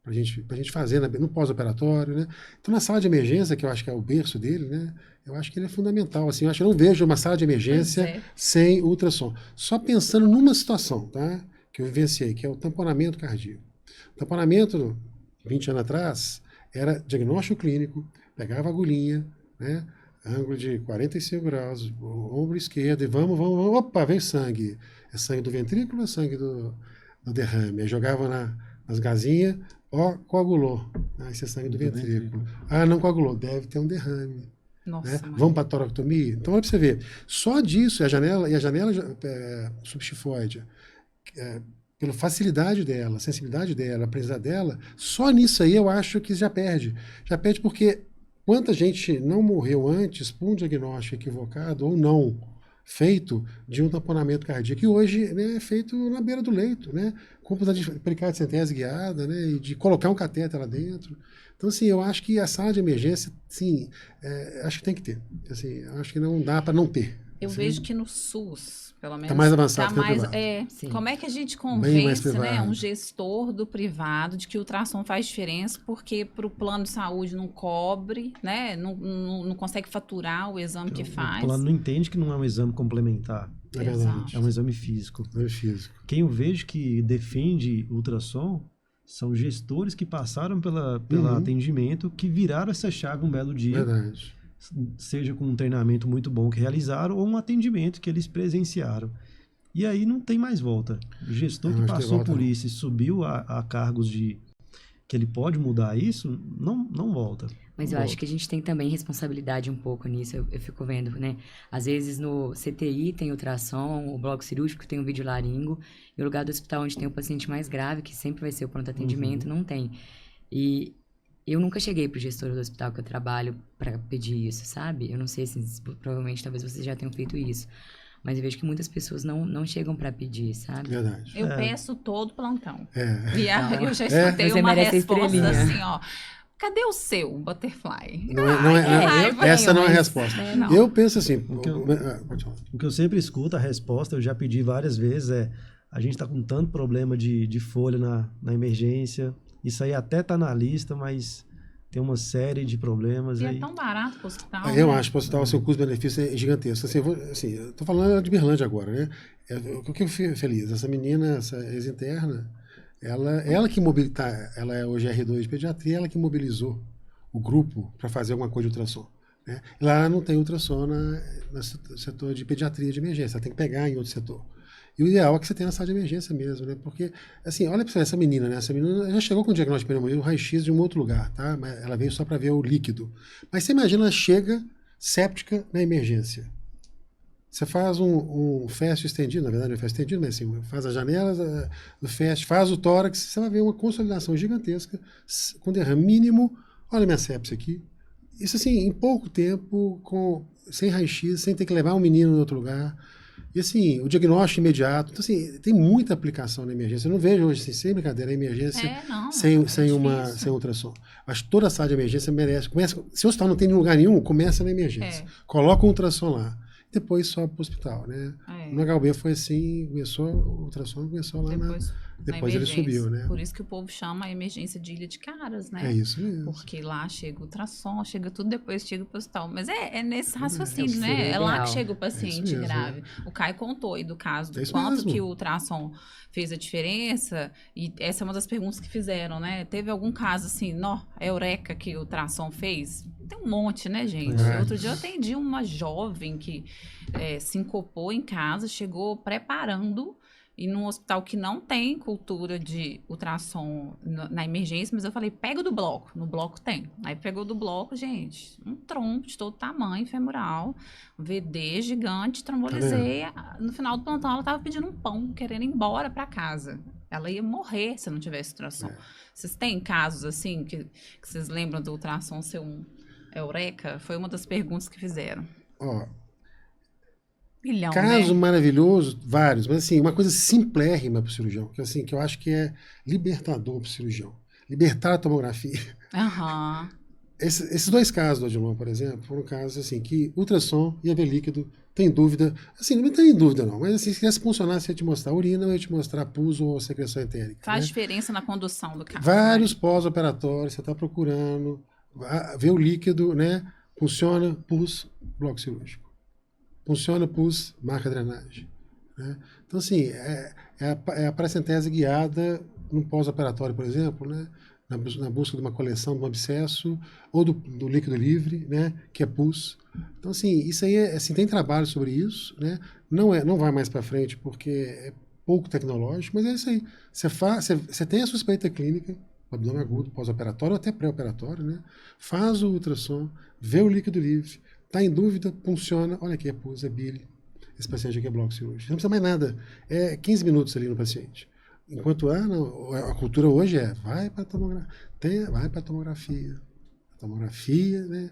a gente fazer no pós-operatório, né? Então, na sala de emergência, que eu acho que é o berço dele, né? Eu acho que ele é fundamental, assim, eu acho que eu não vejo uma sala de emergência sem ultrassom. Só pensando numa situação, tá? Que eu vivenciei, que é o tamponamento cardíaco. O tamponamento, 20 anos atrás, era diagnóstico clínico, pegava a agulhinha, né? Ângulo de 45 graus, ombro esquerdo, e vamos, opa, vem sangue. É sangue do ventrículo ou é sangue do derrame? Aí jogava nas gazinhas, coagulou. Aí isso é sangue do ventrículo. Não coagulou, deve ter um derrame. Nossa, Né? Vamos para a toractomia? Então, olha para você ver, só disso, a janela subxifoide, pela facilidade dela, sensibilidade dela, aprendizado dela, só nisso aí eu acho que já perde. Já perde porque quanta gente não morreu antes por um diagnóstico equivocado ou não feito de um tamponamento cardíaco, que hoje, né, é feito na beira do leito, né, com possibilidade de pericardicentese guiada, né, e de colocar um catéter lá dentro. Então, assim, eu acho que a sala de emergência, sim, acho que tem que ter. Assim, acho que não dá para não ter. Eu vejo que no SUS, pelo menos, está mais avançado que no privado. Como é que a gente Bem mais convence, né, privado. um gestor do privado de que o ultrassom faz diferença porque para o plano de saúde não cobre, né, não consegue faturar o exame que faz? O plano não entende que não é um exame complementar. É verdade. É um exame físico. É físico. Quem eu vejo que defende ultrassom são gestores que passaram pelo atendimento, que viraram essa chave um belo dia. Verdade. Seja com um treinamento muito bom que realizaram ou um atendimento que eles presenciaram. E aí não tem mais volta. O gestor que passou por isso e subiu a cargos de que ele pode mudar isso, não volta. Mas eu acho que a gente tem também responsabilidade um pouco nisso, eu fico vendo, né? Às vezes no CTI tem ultrassom, o bloco cirúrgico tem o videolaringo, e o lugar do hospital onde tem o paciente mais grave, que sempre vai ser o pronto atendimento, não tem. E eu nunca cheguei pro gestor do hospital que eu trabalho para pedir isso, sabe? Eu não sei se provavelmente talvez vocês já tenham feito isso. mas eu vejo que muitas pessoas não chegam para pedir, sabe? Verdade. Eu peço todo plantão. É. E Então, eu já escutei você uma merece a resposta estrelinha. assim, ó. Cadê o seu butterfly? Essa não é a mas- resposta. Não. Eu penso assim. Porque Pode falar. O que eu sempre escuto, a resposta, eu já pedi várias vezes, a gente está com tanto problema de folha na emergência, isso aí até está na lista, mas tem uma série de problemas E é aí. tão barato pro hospital. Eu né? acho que o hospital, seu custo-benefício é gigantesco. Assim, eu tô falando de Berlândia agora, né? O que eu fico feliz? Essa menina, essa ex-interna, ela que ela é hoje R2 de pediatria, ela que mobilizou o grupo para fazer alguma coisa de ultrassom. Né? Lá não tem ultrassom no setor de pediatria de emergência, ela tem que pegar em outro setor. E o ideal é que você tenha na sala de emergência mesmo, né? Porque, assim, olha para essa menina, né? Essa menina já chegou com o diagnóstico de pneumonia, um raio-x de um outro lugar, tá? Mas ela veio só para ver o líquido. Mas você imagina, ela chega séptica na emergência. Você faz um festo estendido, na verdade não é festo estendido, mas assim, faz as janelas do festo, faz o tórax, você vai ver uma consolidação gigantesca, com derrame mínimo. Olha a minha sepse aqui. Isso assim, em pouco tempo, sem raio-x, sem ter que levar um menino em outro lugar. E assim, o diagnóstico imediato. Então, assim, tem muita aplicação na emergência. Eu não vejo hoje, assim, sem brincadeira, a emergência Não, sem difícil. sem ultrassom. Acho que toda a sala de emergência merece. Se o hospital não tem em lugar nenhum, começa na emergência. Coloca um ultrassom lá. Depois sobe para o hospital, né? No HUB foi assim, o ultrassom começou lá depois ele subiu, né? Por isso que o povo chama a emergência de Ilha de Caras, né? É isso mesmo. Porque lá chega o ultrassom, chega tudo, depois chega pro hospital. Mas é nesse raciocínio, É né? É lá ideal. que chega o paciente mesmo, grave. O Caio contou aí do caso, do É isso quanto mesmo. que o ultrassom fez a diferença. E essa é uma das perguntas que fizeram, né? Teve algum caso assim, a eureka que o ultrassom fez? Tem um monte, né, gente? É. Outro dia eu atendi uma jovem que sincopou em casa, chegou preparando e num hospital que não tem cultura de ultrassom na emergência, mas eu falei, pega do bloco. No bloco tem. Aí pegou do bloco, gente, um trombo de todo tamanho, femoral, um VD gigante, trombolizei. No final do plantão, ela tava pedindo um pão, querendo ir embora para casa. Ela ia morrer se não tivesse ultrassom. Vocês têm casos assim que vocês lembram do ultrassom ser um eureka? Foi uma das perguntas que fizeram. Ó, Milhão, caso né? maravilhoso, vários, mas assim, uma coisa simplérrima para o cirurgião, que eu acho que é libertador para o cirurgião. Libertar a tomografia. Aham. Esses dois casos do Odilon, por exemplo, foram casos assim, que ultrassom e AV líquido, tem dúvida, assim, não tem dúvida não, mas assim, se quisesse funcionar, se ia te mostrar urina, ou ia te mostrar pus ou secreção entérica. Faz né? diferença na condução do caso. Vários pós-operatórios, você está procurando, vê o líquido, né? Funciona, pus, bloco cirúrgico. Funciona, pus, marca drenagem. Né? Então, assim, é a paracentese guiada no pós-operatório, por exemplo, né? Na busca de uma coleção de um abscesso ou do líquido livre, né? Que é pus. Então, assim, isso aí assim, tem trabalho sobre isso, né? Não vai mais para frente porque é pouco tecnológico, mas é isso aí. Você tem a suspeita clínica, abdômen agudo, pós-operatório ou até pré-operatório, né? Faz o ultrassom, vê o líquido livre, está em dúvida, funciona, olha aqui, é pus, é bile, esse paciente aqui é bloco cirúrgico. Não precisa mais nada, é 15 minutos ali no paciente. Enquanto a cultura hoje vai para a tomografia. A tomografia, né?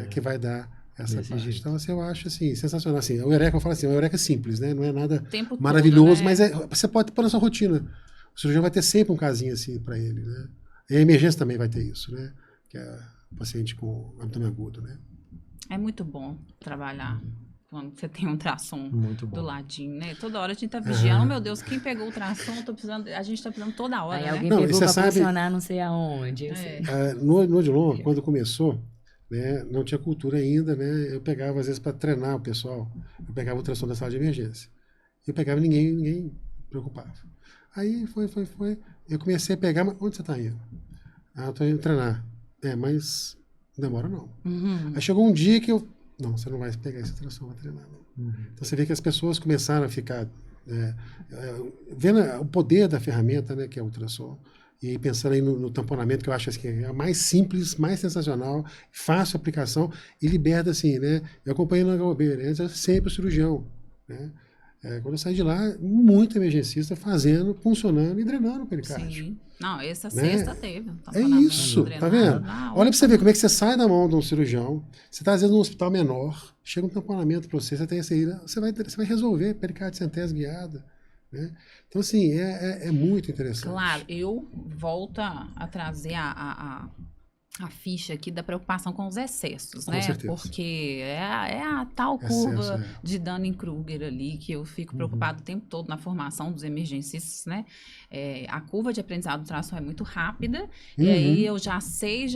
Que vai dar essa Desse parte. jeito. Então, assim, eu acho assim, sensacional. Assim, o Eureka, eu falo assim, o Eureka é simples, né? Não é nada Tempo todo, maravilhoso, né? mas você pode pôr na sua rotina. O cirurgião vai ter sempre um casinho assim para ele, né? E a emergência também vai ter isso, né? Que é o paciente com abdômen agudo, né? É muito bom trabalhar quando você tem um ultrassom Muito bom. do ladinho, né? Toda hora a gente tá vigiando. Meu Deus, quem pegou o ultrassom? A gente tá precisando toda hora, Aí né? alguém Não, e pegou você pra sabe- funcionar não sei aonde. Eu sei. No Odilon, quando começou, né, não tinha cultura ainda, né? Eu pegava, às vezes, para treinar o pessoal, eu pegava o ultrassom da sala de emergência. Eu pegava e ninguém preocupava. Aí foi. Eu comecei a pegar, mas onde você está indo? Eu estou indo treinar. Mas não demora não. Uhum. Aí chegou um dia que não, você não vai pegar esse ultrassom para treinar, não. Então você vê que as pessoas começaram a ficar vendo o poder da ferramenta, né, que é o ultrassom, e pensando aí no tamponamento, que eu acho assim, que é a mais simples, mais sensacional, fácil aplicação e liberta assim, né? Eu acompanhei no HUB, né, sempre o cirurgião, né? Quando eu saí de lá, muito emergencista funcionando e drenando o pericárdio. Sim. Não, essa Né? sexta teve. É isso, tá vendo? Olha pra você ver como é que você sai da mão de um cirurgião, você tá às vezes num hospital menor, chega um tamponamento para você, você tem essa ida, você vai resolver pericárdio centese guiada. Né? Então, assim, é muito interessante. Claro, eu volto a trazer a ficha aqui da preocupação com os excessos, Com né? certeza. Porque é a tal curva de Dunning-Kruger ali, que eu fico preocupado o tempo todo na formação dos emergencistas, né? A curva de aprendizado do tração é muito rápida, e aí eu já sei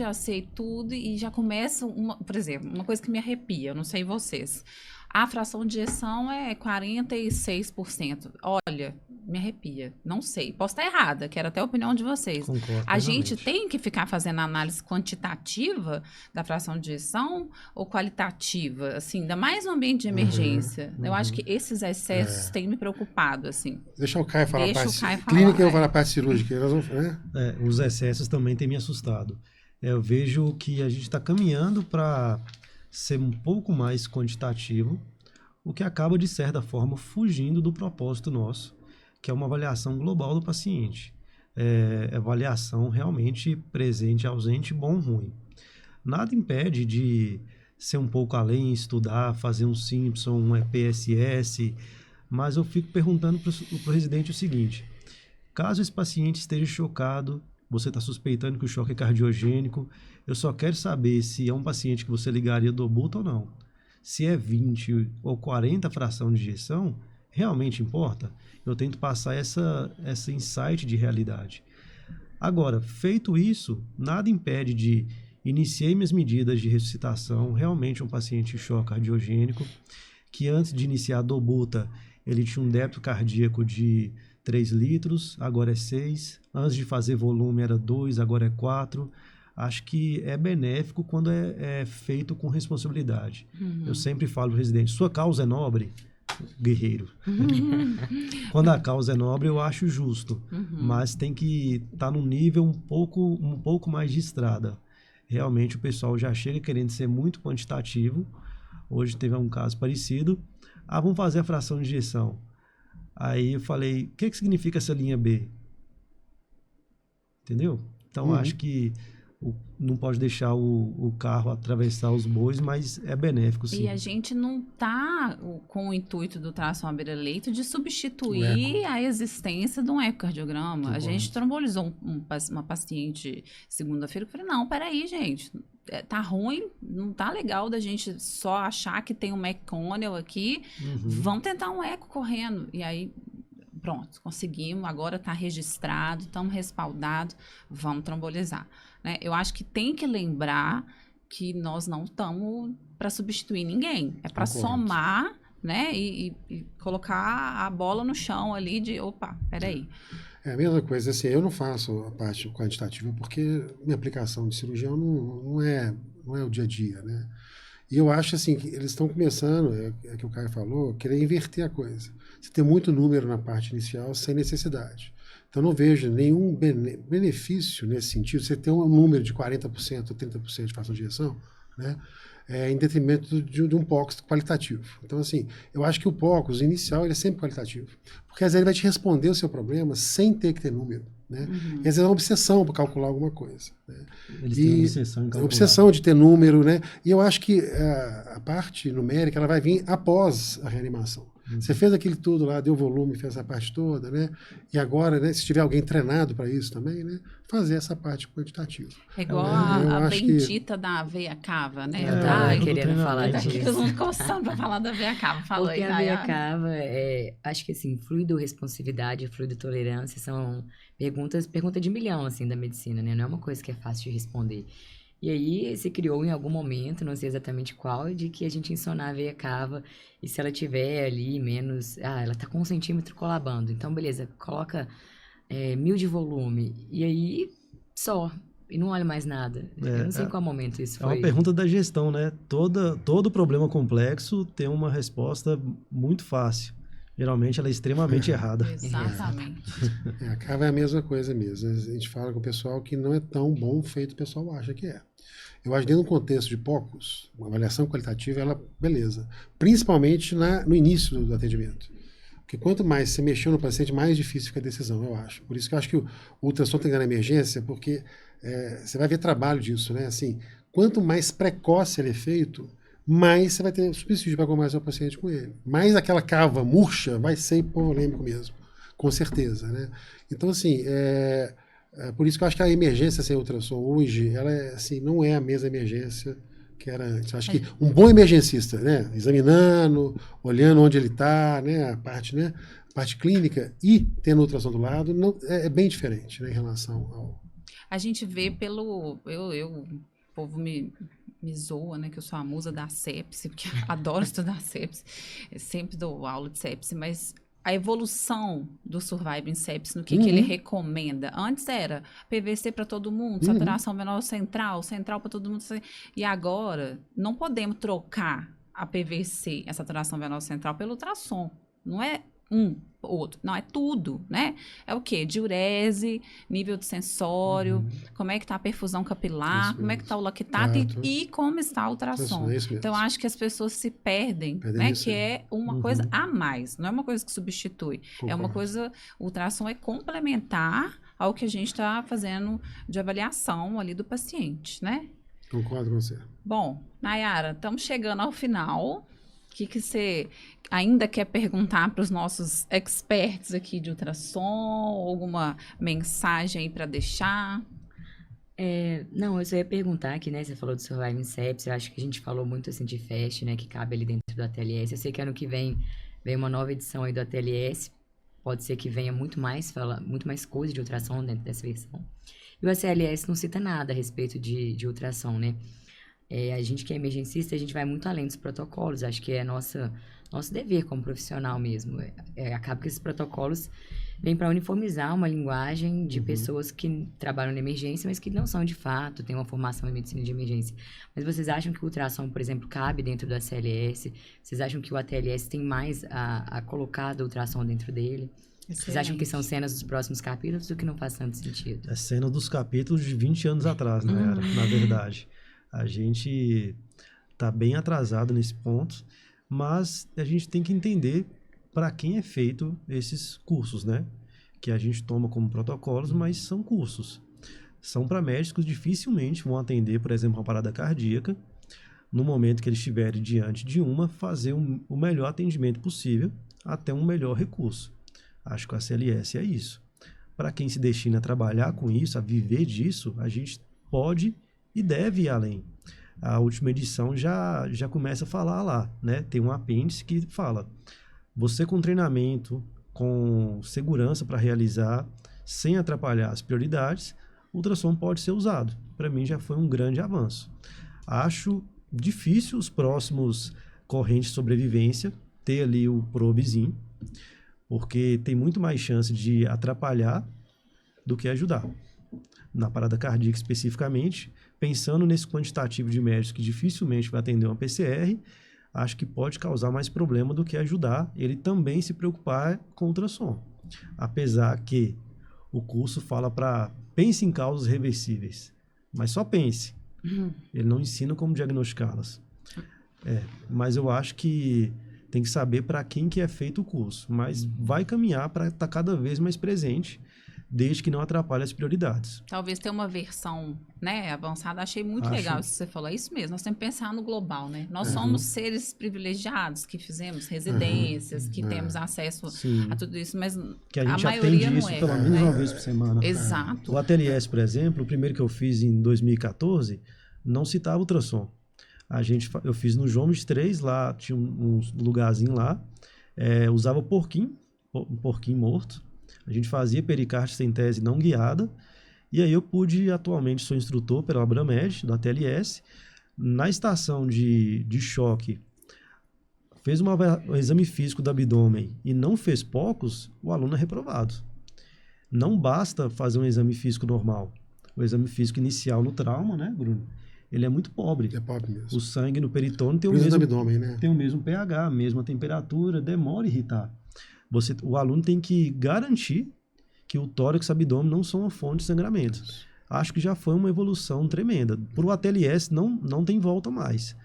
tudo, e já começo, por exemplo, uma coisa que me arrepia, eu não sei vocês. A fração de ejeção é 46%. Olha, me arrepia. Não sei. Posso estar errada, quero até a opinião de vocês. Concordo, A gente plenamente. tem que ficar fazendo análise quantitativa da fração de ejeção ou qualitativa? Assim, ainda mais no ambiente de emergência. Eu acho que esses excessos têm me preocupado, assim. Deixa o Caio falar a Deixa parte o Caio falar, clínica e eu falar a parte cirúrgica. Nós vamos, né? Os excessos também têm me assustado. Eu vejo que a gente está caminhando para ser um pouco mais quantitativo, o que acaba, de certa forma, fugindo do propósito nosso, que é uma avaliação global do paciente. Avaliação realmente presente, ausente, bom, ruim. Nada impede de ser um pouco além, estudar, fazer um Simpson, um EPSS, mas eu fico perguntando para o residente o seguinte: caso esse paciente esteja chocado, você está suspeitando que o choque é cardiogênico, eu só quero saber se é um paciente que você ligaria do Dobuta ou não. Se é 20 ou 40 fração de ejeção, realmente importa? Eu tento passar essa insight de realidade. Agora, feito isso, nada impede de iniciar minhas medidas de ressuscitação, realmente um paciente em choque cardiogênico, que antes de iniciar a Dobuta, ele tinha um débito cardíaco de 3 litros, agora é 6. Antes de fazer volume era 2, agora é 4. Acho que é benéfico quando é feito com responsabilidade. Eu sempre falo para o residente: sua causa é nobre, guerreiro. Quando a causa é nobre, eu acho justo, mas tem que estar num nível um pouco mais de estrada. Realmente o pessoal já chega querendo ser muito quantitativo. Hoje teve um caso parecido. Vamos fazer a fração de injeção. Aí eu falei: o que significa essa linha B? Entendeu? Então acho que não pode deixar o carro atravessar os bois, mas é benéfico, sim. E a gente não está com o intuito do tração à beira-leito de substituir a existência de um ecocardiograma. A gente trombolizou uma paciente segunda-feira, eu falei: não, peraí, gente, tá ruim, não tá legal da gente só achar que tem um McConnell aqui, vamos tentar um eco correndo. E aí, pronto, conseguimos, agora está registrado, estamos respaldados, vamos trombolizar. Né? Eu acho que tem que lembrar que nós não estamos para substituir ninguém, é para somar, né, e colocar a bola no chão ali de, opa, peraí. É a mesma coisa, assim, eu não faço a parte quantitativa porque minha aplicação de cirurgião não é o dia a dia, né? E eu acho assim que eles estão começando, é que o Caio falou, querer inverter a coisa. Você tem muito número na parte inicial sem necessidade. Então não vejo nenhum benefício nesse sentido. Você tem um número de 40% ou 30% de fração de ejeção, né? Em detrimento de um POCUS qualitativo. Então, assim, eu acho que o POCUS inicial ele é sempre qualitativo. Porque às vezes ele vai te responder o seu problema sem ter que ter número. Né? E às vezes é uma obsessão para calcular alguma coisa. Né? Eles têm obsessão em calcular. Obsessão de ter número, né? E eu acho que a parte numérica ela vai vir após a reanimação. Você fez aquilo tudo lá, deu volume, fez essa parte toda, né? E agora, né, se tiver alguém treinado para isso também, né? Fazer essa parte quantitativa. É igual a bendita da veia cava, né? Eu tava querendo falar disso. disso. Eu não começando para falar da veia cava. Fala Porque aí, a veia cava, acho que assim, fluido responsividade e fluido tolerância são pergunta de milhão, assim, da medicina, né? Não é uma coisa que é fácil de responder. E aí se criou em algum momento, não sei exatamente qual, de que a gente ensinar a veia cava e se ela tiver ali menos... ela tá com 1 centímetro colabando. Então, beleza, coloca 1000 de volume. E aí, só. E não olha mais nada. Eu não sei em qual momento isso foi. É uma pergunta da gestão, né? Todo problema complexo tem uma resposta muito fácil. Geralmente ela é extremamente errada. Exatamente. A cava é a mesma coisa mesmo. A gente fala com o pessoal que não é tão bom feito, o pessoal acha que é. Eu acho que dentro do contexto de POCUS, uma avaliação qualitativa, ela, beleza. Principalmente no início do atendimento. Porque quanto mais você mexeu no paciente, mais difícil fica a decisão, eu acho. Por isso que eu acho que o ultrassom tem que dar na emergência, porque você vai ver trabalho disso, né? Assim, quanto mais precoce ele é feito, mais você vai ter subsídio para conversar o paciente com ele. Mais aquela cava murcha vai ser polêmico mesmo, com certeza, né? Então, assim, por isso que eu acho que a emergência sem ultrassom hoje, ela assim, não é a mesma emergência que era antes. Eu acho que um bom emergencista, né, examinando, olhando onde ele está, né, a parte clínica e tendo ultrassom do lado, não, é bem diferente, né, em relação ao... A gente vê pelo... o povo me zoa, né, que eu sou a musa da sepse, porque eu adoro estudar sepse, eu sempre dou aula de sepse, mas a evolução do Surviving Sepsis, no que ele recomenda. Antes era PVC para todo mundo, saturação venosa central para todo mundo. E agora, não podemos trocar a PVC, a saturação venosa central, pelo ultrassom. Não é um ou outro, não, é tudo, né? É o quê? Diurese, nível de sensório, como é que está a perfusão capilar, como é que está o lactato e como está o ultrassom. Então, acho que as pessoas se perdem, né? Que é uma coisa a mais, não é uma coisa que substitui. Concordo. É uma coisa, o ultrassom é complementar ao que a gente está fazendo de avaliação ali do paciente, né? Concordo com você. Bom, Nayara, estamos chegando ao final. O que você ainda quer perguntar para os nossos experts aqui de ultrassom? Alguma mensagem aí para deixar? Não, eu só ia perguntar aqui, né? Você falou do Surviving Sepsis, eu acho que a gente falou muito assim de FAST, né? Que cabe ali dentro do ATLS. Eu sei que ano que vem uma nova edição aí do ATLS. Pode ser que venha muito mais coisa de ultrassom dentro dessa versão. E o ACLS não cita nada a respeito de ultrassom, né? A gente que é emergencista, a gente vai muito além dos protocolos. Acho que é nosso dever como profissional mesmo. Acaba que esses protocolos vêm para uniformizar uma linguagem de pessoas que trabalham na emergência, mas que não são de fato, têm uma formação em medicina de emergência. Mas vocês acham que o ultrassom, por exemplo, cabe dentro do ACLS? Vocês acham que o ATLS tem mais a colocar do ultrassom dentro dele? Excelente. Vocês acham que são cenas dos próximos capítulos ou que não faz tanto sentido? É cena dos capítulos de 20 anos atrás, né, na verdade. A gente está bem atrasado nesse ponto, mas a gente tem que entender para quem é feito esses cursos, né? Que a gente toma como protocolos, mas são cursos. São para médicos que dificilmente vão atender, por exemplo, uma parada cardíaca, no momento que eles estiverem diante de fazer o melhor atendimento possível até um melhor recurso. Acho que a CLS é isso. Para quem se destina a trabalhar com isso, a viver disso, a gente pode e deve ir além. A última edição já começa a falar lá, né? Tem um apêndice que fala: você com treinamento, com segurança para realizar, sem atrapalhar as prioridades, o ultrassom pode ser usado. Para mim já foi um grande avanço. Acho difícil os próximos correntes de sobrevivência ter ali o probezinho, porque tem muito mais chance de atrapalhar do que ajudar. Na parada cardíaca especificamente, pensando nesse quantitativo de médicos que dificilmente vai atender uma PCR, acho que pode causar mais problema do que ajudar ele também se preocupar com o ultrassom. Apesar que o curso fala para pense em causas reversíveis, mas só pense. Ele não ensina como diagnosticá-las. Mas eu acho que tem que saber para quem que é feito o curso, mas vai caminhar para estar cada vez mais presente, desde que não atrapalhe as prioridades. Talvez ter uma versão, né, avançada. Achei muito legal isso que você falou. É isso mesmo, nós temos que pensar no global, né? Nós somos seres privilegiados que fizemos residências, que temos acesso a tudo isso, mas que a gente maioria atende isso não é. Pelo menos uma vez por semana. Exato. O ATLS, por exemplo, o primeiro que eu fiz em 2014, não citava ultrassom. Eu fiz no João 3, lá tinha um lugarzinho lá, usava um porquinho morto. A gente fazia pericárdio sem tese não guiada, e aí atualmente sou instrutor pela Abramed, da TLS. Na estação de choque, fez um exame físico do abdômen e não fez POCUS, o aluno é reprovado. Não basta fazer um exame físico normal. O exame físico inicial no trauma, né, Bruno? Ele é muito pobre. É pobre mesmo. O sangue no peritônio tem abdômen, né? Tem o mesmo pH, a mesma temperatura, demora a irritar. O aluno tem que garantir que o tórax e o abdômen não são uma fonte de sangramento. Acho que já foi uma evolução tremenda. Para o ATLS não tem volta mais.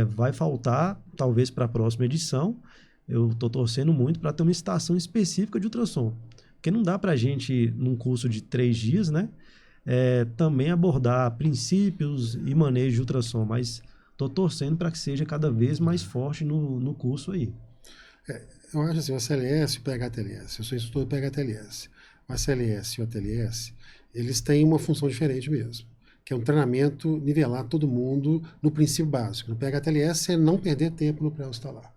Vai faltar, talvez para a próxima edição, eu estou torcendo muito para ter uma estação específica de ultrassom. Porque não dá para a gente, num curso de 3 dias, né, também abordar princípios e manejo de ultrassom, mas estou torcendo para que seja cada vez mais forte no curso aí. Eu acho assim, o ACLS e o PHTLS, eu sou instrutor do PHTLS. O ACLS e o ATLS, eles têm uma função diferente mesmo, que é um treinamento nivelar todo mundo no princípio básico. No PHTLS é não perder tempo no pré-hospitalar.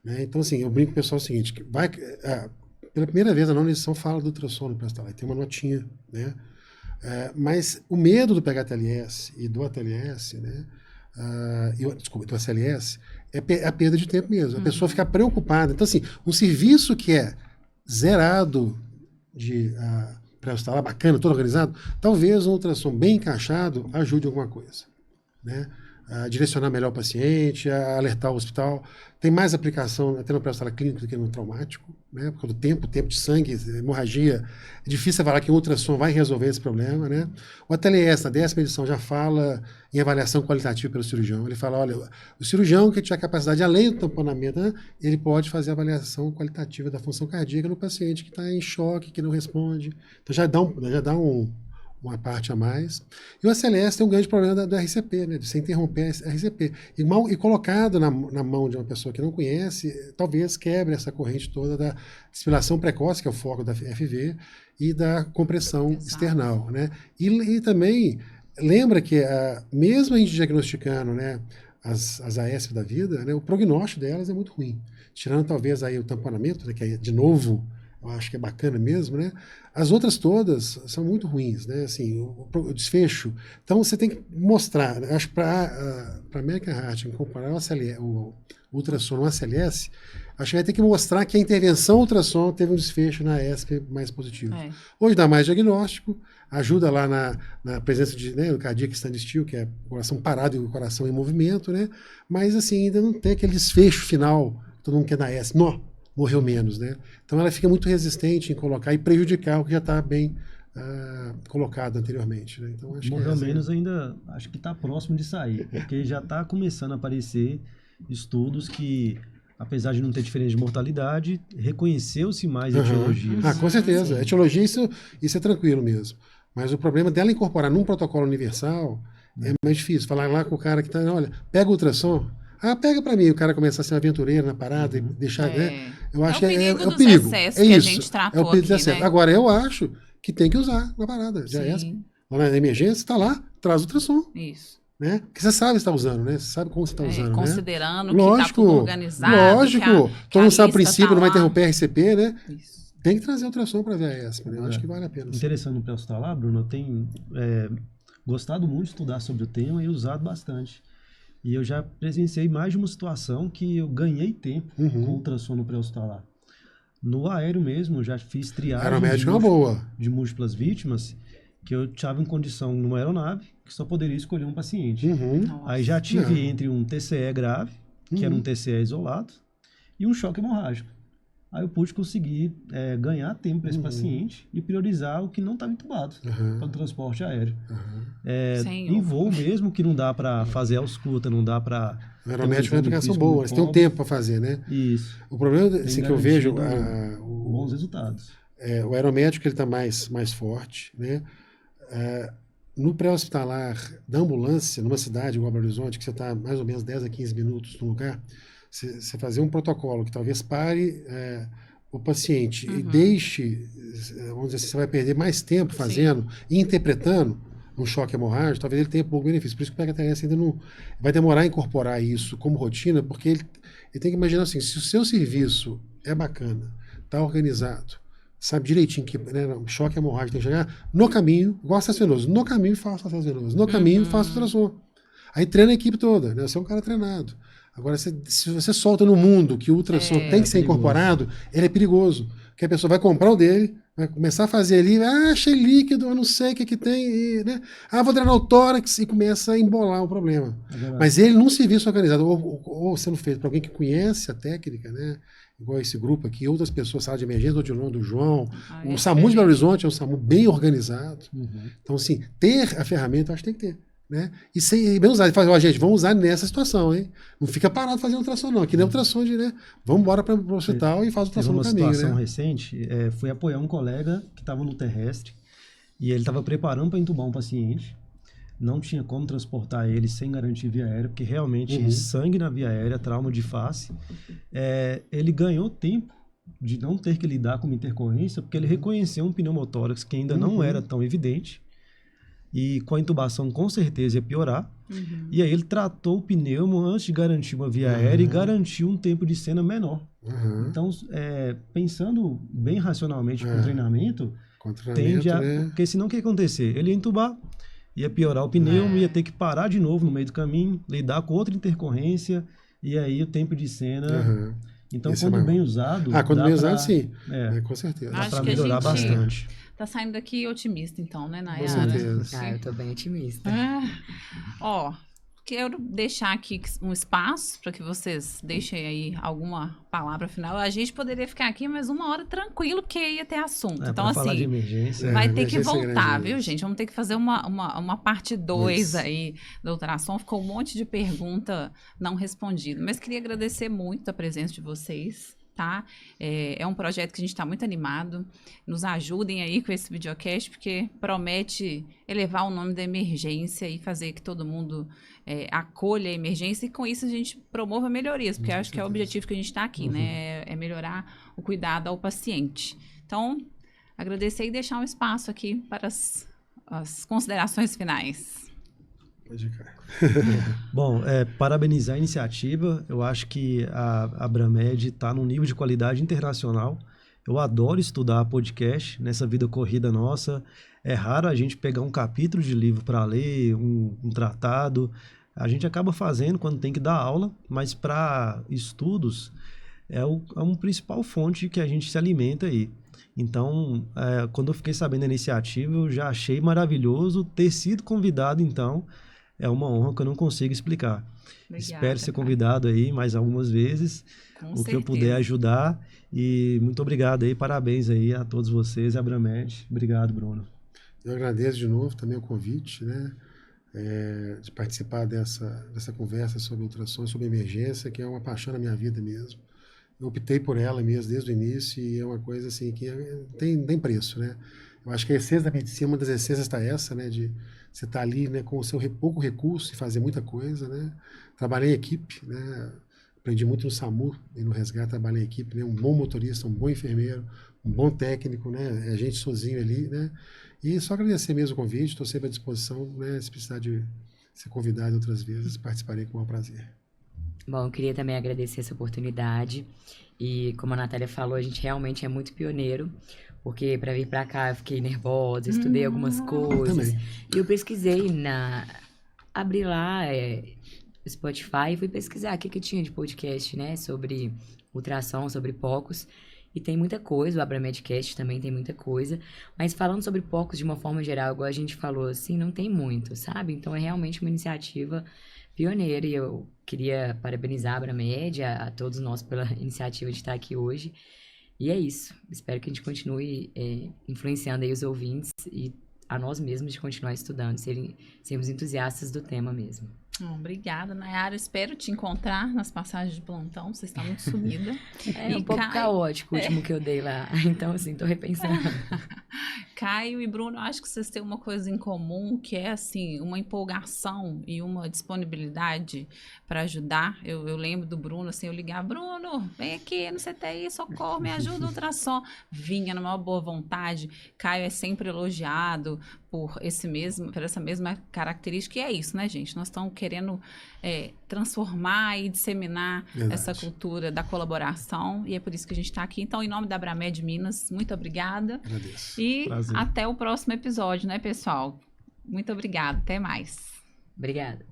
Né? Então, assim, eu brinco com o pessoal o seguinte, que pela primeira vez a nona edição fala do ultrassom no pré-hospitalar, tem uma notinha, né? Mas o medo do PHTLS e do ATLS, né? Desculpa, do ACLS, é a perda de tempo mesmo. A pessoa fica preocupada. Então, assim, um serviço que é zerado de pré-hospitalar, bacana, todo organizado, talvez um ultrassom bem encaixado ajude alguma coisa, né? A direcionar melhor o paciente, a alertar o hospital. Tem mais aplicação até no pré-hospitalar clínico do que no traumático, né? Porque o tempo de sangue, hemorragia, é difícil falar que o ultrassom vai resolver esse problema, né? O ATLS, na 10ª edição, já fala em avaliação qualitativa pelo cirurgião. Ele fala, olha, o cirurgião que tiver capacidade, além do tamponamento, né, ele pode fazer a avaliação qualitativa da função cardíaca no paciente que está em choque, que não responde. Então já dá uma parte a mais. E o ACLS tem um grande problema do RCP, né, de você interromper a RCP. E colocado na mão de uma pessoa que não conhece, talvez quebre essa corrente toda da defibrilação precoce, que é o foco da FV, e da compressão external. Né? E também, lembra que mesmo a gente diagnosticando, né, as AESP da vida, né, o prognóstico delas é muito ruim. Tirando talvez aí o tamponamento, né, que é, de novo, eu acho que é bacana mesmo, né? As outras todas são muito ruins, né? Assim, o desfecho. Então, você tem que mostrar. Acho que para a American Heart comparar o ultrassom no ACLS, acho que vai ter que mostrar que a intervenção ultrassom teve um desfecho na ESP mais positivo. Hoje dá mais diagnóstico, ajuda lá na presença de, né, o cardíaco standstill, que é o coração parado e o coração em movimento, né? Mas, assim, ainda não tem aquele desfecho final que todo mundo quer na ESP. Morreu menos, né? Então ela fica muito resistente em colocar e prejudicar o que já está bem colocado anteriormente, né? Então, acho morreu menos ainda, acho que está próximo de sair, porque já está começando a aparecer estudos que, apesar de não ter diferença de mortalidade, reconheceu-se mais etiologias. Com certeza. A etiologia, isso é tranquilo mesmo. Mas o problema dela incorporar num protocolo universal é mais difícil. Falar lá com o cara que está, olha, pega o ultrassom, pega pra mim, o cara começar a ser aventureiro na parada e deixar, né? Eu acho que é o perigo. É que isso. A gente tratou é o perigo do aqui, excesso. né? Agora, eu acho que tem que usar na parada. Já lá na emergência, tá lá, traz o ultrassom. Isso. Né? Porque você sabe se está usando, né? Você sabe como você está usando, considerando né? que está tudo organizado. Lógico. Todo mundo sabe o princípio, não vai interromper a RCP, né? Isso. Tem que trazer ultrassom para ver a ESP, né? Eu acho que vale a pena. Interessante no pré-hospitalar, Bruno, eu tenho gostado muito de estudar sobre o tema e usado bastante. E eu já presenciei mais de uma situação que eu ganhei tempo com ultrassom no pré-hospitalar. No aéreo mesmo, eu já fiz triagem aeromédico é uma boa. De múltiplas vítimas, que eu estava em condição numa aeronave, que só poderia escolher um paciente. Aí já tive entre um TCE grave, que era um TCE isolado, e um choque hemorrágico. Aí eu pude conseguir ganhar tempo para esse paciente e priorizar o que não estava entubado para o transporte aéreo. Em voo mesmo, que não dá para fazer ausculta, não dá para... O aeromédico é uma aplicação boa, eles têm um tempo para fazer, né? Isso. O problema assim, que eu vejo... bons resultados. O aeromédico ele está mais forte, né? No pré-hospitalar da ambulância, numa cidade igual Belo Horizonte, que você está mais ou menos 10 a 15 minutos no lugar, você fazer um protocolo que talvez pare o paciente e deixe, vamos dizer assim, você vai perder mais tempo fazendo e interpretando um choque hemorrágico, talvez ele tenha pouco benefício. Por isso que o PHTLS ainda não vai demorar a incorporar isso como rotina, porque ele tem que imaginar assim, se o seu serviço é bacana, está organizado, sabe direitinho que, né, choque hemorrágico tem que chegar no caminho, igual acesso venoso, no caminho faça acesso venoso, no caminho faça ultrassom. Aí treina a equipe toda, né? Você é um cara treinado. Agora, se você solta no mundo que o ultrassom tem que ser incorporado, ele é perigoso. Porque a pessoa vai comprar o dele, vai começar a fazer ali, achei líquido, eu não sei o que tem, e, né? Vou drenar o tórax e começa a embolar o problema. Mas ele num serviço organizado, ou sendo feito para alguém que conhece a técnica, né? Igual esse grupo aqui, outras pessoas, sala de emergência, do João, o SAMU de Belo Horizonte é um SAMU bem organizado. Então, assim, ter a ferramenta, eu acho que tem que ter. né? E bem usado. Ele fala, ó, gente, vamos usar nessa situação, hein? Não fica parado fazendo ultrassom, não. Aqui não é ultrassom de, né? Vamos embora para o hospital e faz Teve ultrassom no uma caminho, situação né? recente, fui apoiar um colega que estava no terrestre e ele estava preparando para entubar um paciente. Não tinha como transportar ele sem garantir via aérea, porque realmente sangue na via aérea, trauma de face. Ele ganhou tempo de não ter que lidar com uma intercorrência, porque ele reconheceu um pneumotórax que ainda não era tão evidente. E com a intubação, com certeza, ia piorar. E aí ele tratou o pneumo antes de garantir uma via aérea e garantiu um tempo de cena menor. Então, pensando bem racionalmente com o treinamento, tende a... né? Porque senão o que ia acontecer? Ele ia intubar, ia piorar o pneumo, ia ter que parar de novo no meio do caminho, lidar com outra intercorrência, e aí o tempo de cena... Então, Esse é quando maior. bem usado... Quando bem usado, sim. É, Com certeza. dá Acho para que a melhorar gente- bastante. Tá saindo daqui otimista, então, né, Com Nayara? certeza. Eu tô bem otimista. Ó, quero deixar aqui um espaço para que vocês deixem aí alguma palavra final. A gente poderia ficar aqui mais 1 hora tranquilo, porque ia ter assunto. Então, Para falar de assim, emergência... vai ter que emergência voltar, grande viu, isso. gente? Vamos ter que fazer uma parte 2 Isso. aí da ultrassom. Ficou um monte de pergunta não respondida. Mas queria agradecer muito a presença de vocês, tá? É um projeto que a gente está muito animado. Nos ajudem aí com esse videocast, porque promete elevar o nome da emergência e fazer que todo mundo acolha a emergência, e com isso a gente promova melhorias, porque acho que é o objetivo que a gente está aqui, né? É melhorar o cuidado ao paciente. Então, agradecer e deixar um espaço aqui para as considerações finais. Pode ir, cara. Bom, parabenizar a iniciativa. Eu acho que a Abramed está num nível de qualidade internacional. Eu adoro estudar podcast nessa vida corrida nossa. É raro a gente pegar um capítulo de livro para ler, um tratado. A gente acaba fazendo quando tem que dar aula, mas para estudos é uma principal fonte que a gente se alimenta aí. Então, quando eu fiquei sabendo da iniciativa, eu já achei maravilhoso ter sido convidado, então... É uma honra que eu não consigo explicar. Obrigada, Espero ser cara. convidado aí mais algumas vezes, Com o que eu puder certeza. ajudar. E muito obrigado aí, parabéns aí a todos vocês e a Abramed. Obrigado, Bruno. Eu agradeço de novo também o convite, né? De participar dessa conversa sobre ultrassom, sobre emergência, que é uma paixão na minha vida mesmo. Eu optei por ela mesmo desde o início e é uma coisa assim que tem preço, né? Eu acho que a essência da medicina, uma das essências está essa, né? De você estar ali, né, com o seu pouco recurso e fazer muita coisa, né? Trabalhei em equipe, né? Aprendi muito no SAMU e no resgate, trabalhei em equipe, né? Um bom motorista, um bom enfermeiro, um bom técnico, né? A gente sozinho ali, né? E só agradecer mesmo o convite, estou sempre à disposição, né? Se precisar de ser convidado outras vezes, participarei com o maior prazer. Bom, eu queria também agradecer essa oportunidade. E como a Natália falou, a gente realmente é muito pioneiro. Porque para vir para cá eu fiquei nervosa, estudei algumas coisas. Também. E eu pesquisei abri lá o Spotify e fui pesquisar o que tinha de podcast, né? Sobre ultrassom, sobre POCUS. E tem muita coisa, o Abramedcast também tem muita coisa. Mas falando sobre POCUS de uma forma geral, igual a gente falou, assim, não tem muito, sabe? Então é realmente uma iniciativa pioneira. E eu queria parabenizar a Abramed, a todos nós pela iniciativa de estar aqui hoje. E é isso. Espero que a gente continue influenciando aí os ouvintes e a nós mesmos de continuar estudando, sermos entusiastas do tema mesmo. Obrigada, Nayara. Espero te encontrar nas passagens de plantão. Você está muito sumida. É E um pouco Caio- caótico o último que eu dei lá. Então, assim, tô repensando. Caio e Bruno, eu acho que vocês têm uma coisa em comum, que é, assim, uma empolgação e uma disponibilidade para ajudar. Eu lembro do Bruno, assim, eu ligava, Bruno, vem aqui no CTI, socorro, me ajuda no ultrassom. Vinha numa boa vontade. Caio é sempre elogiado por essa mesma característica. E é isso, né, gente? Nós estamos querendo transformar e disseminar Verdade. essa cultura da colaboração, e é por isso que a gente está aqui. Então, em nome da Abramed Minas, muito obrigada. Agradeço. E Prazer. até o próximo episódio, né, pessoal? Muito obrigada. Até mais. Obrigada.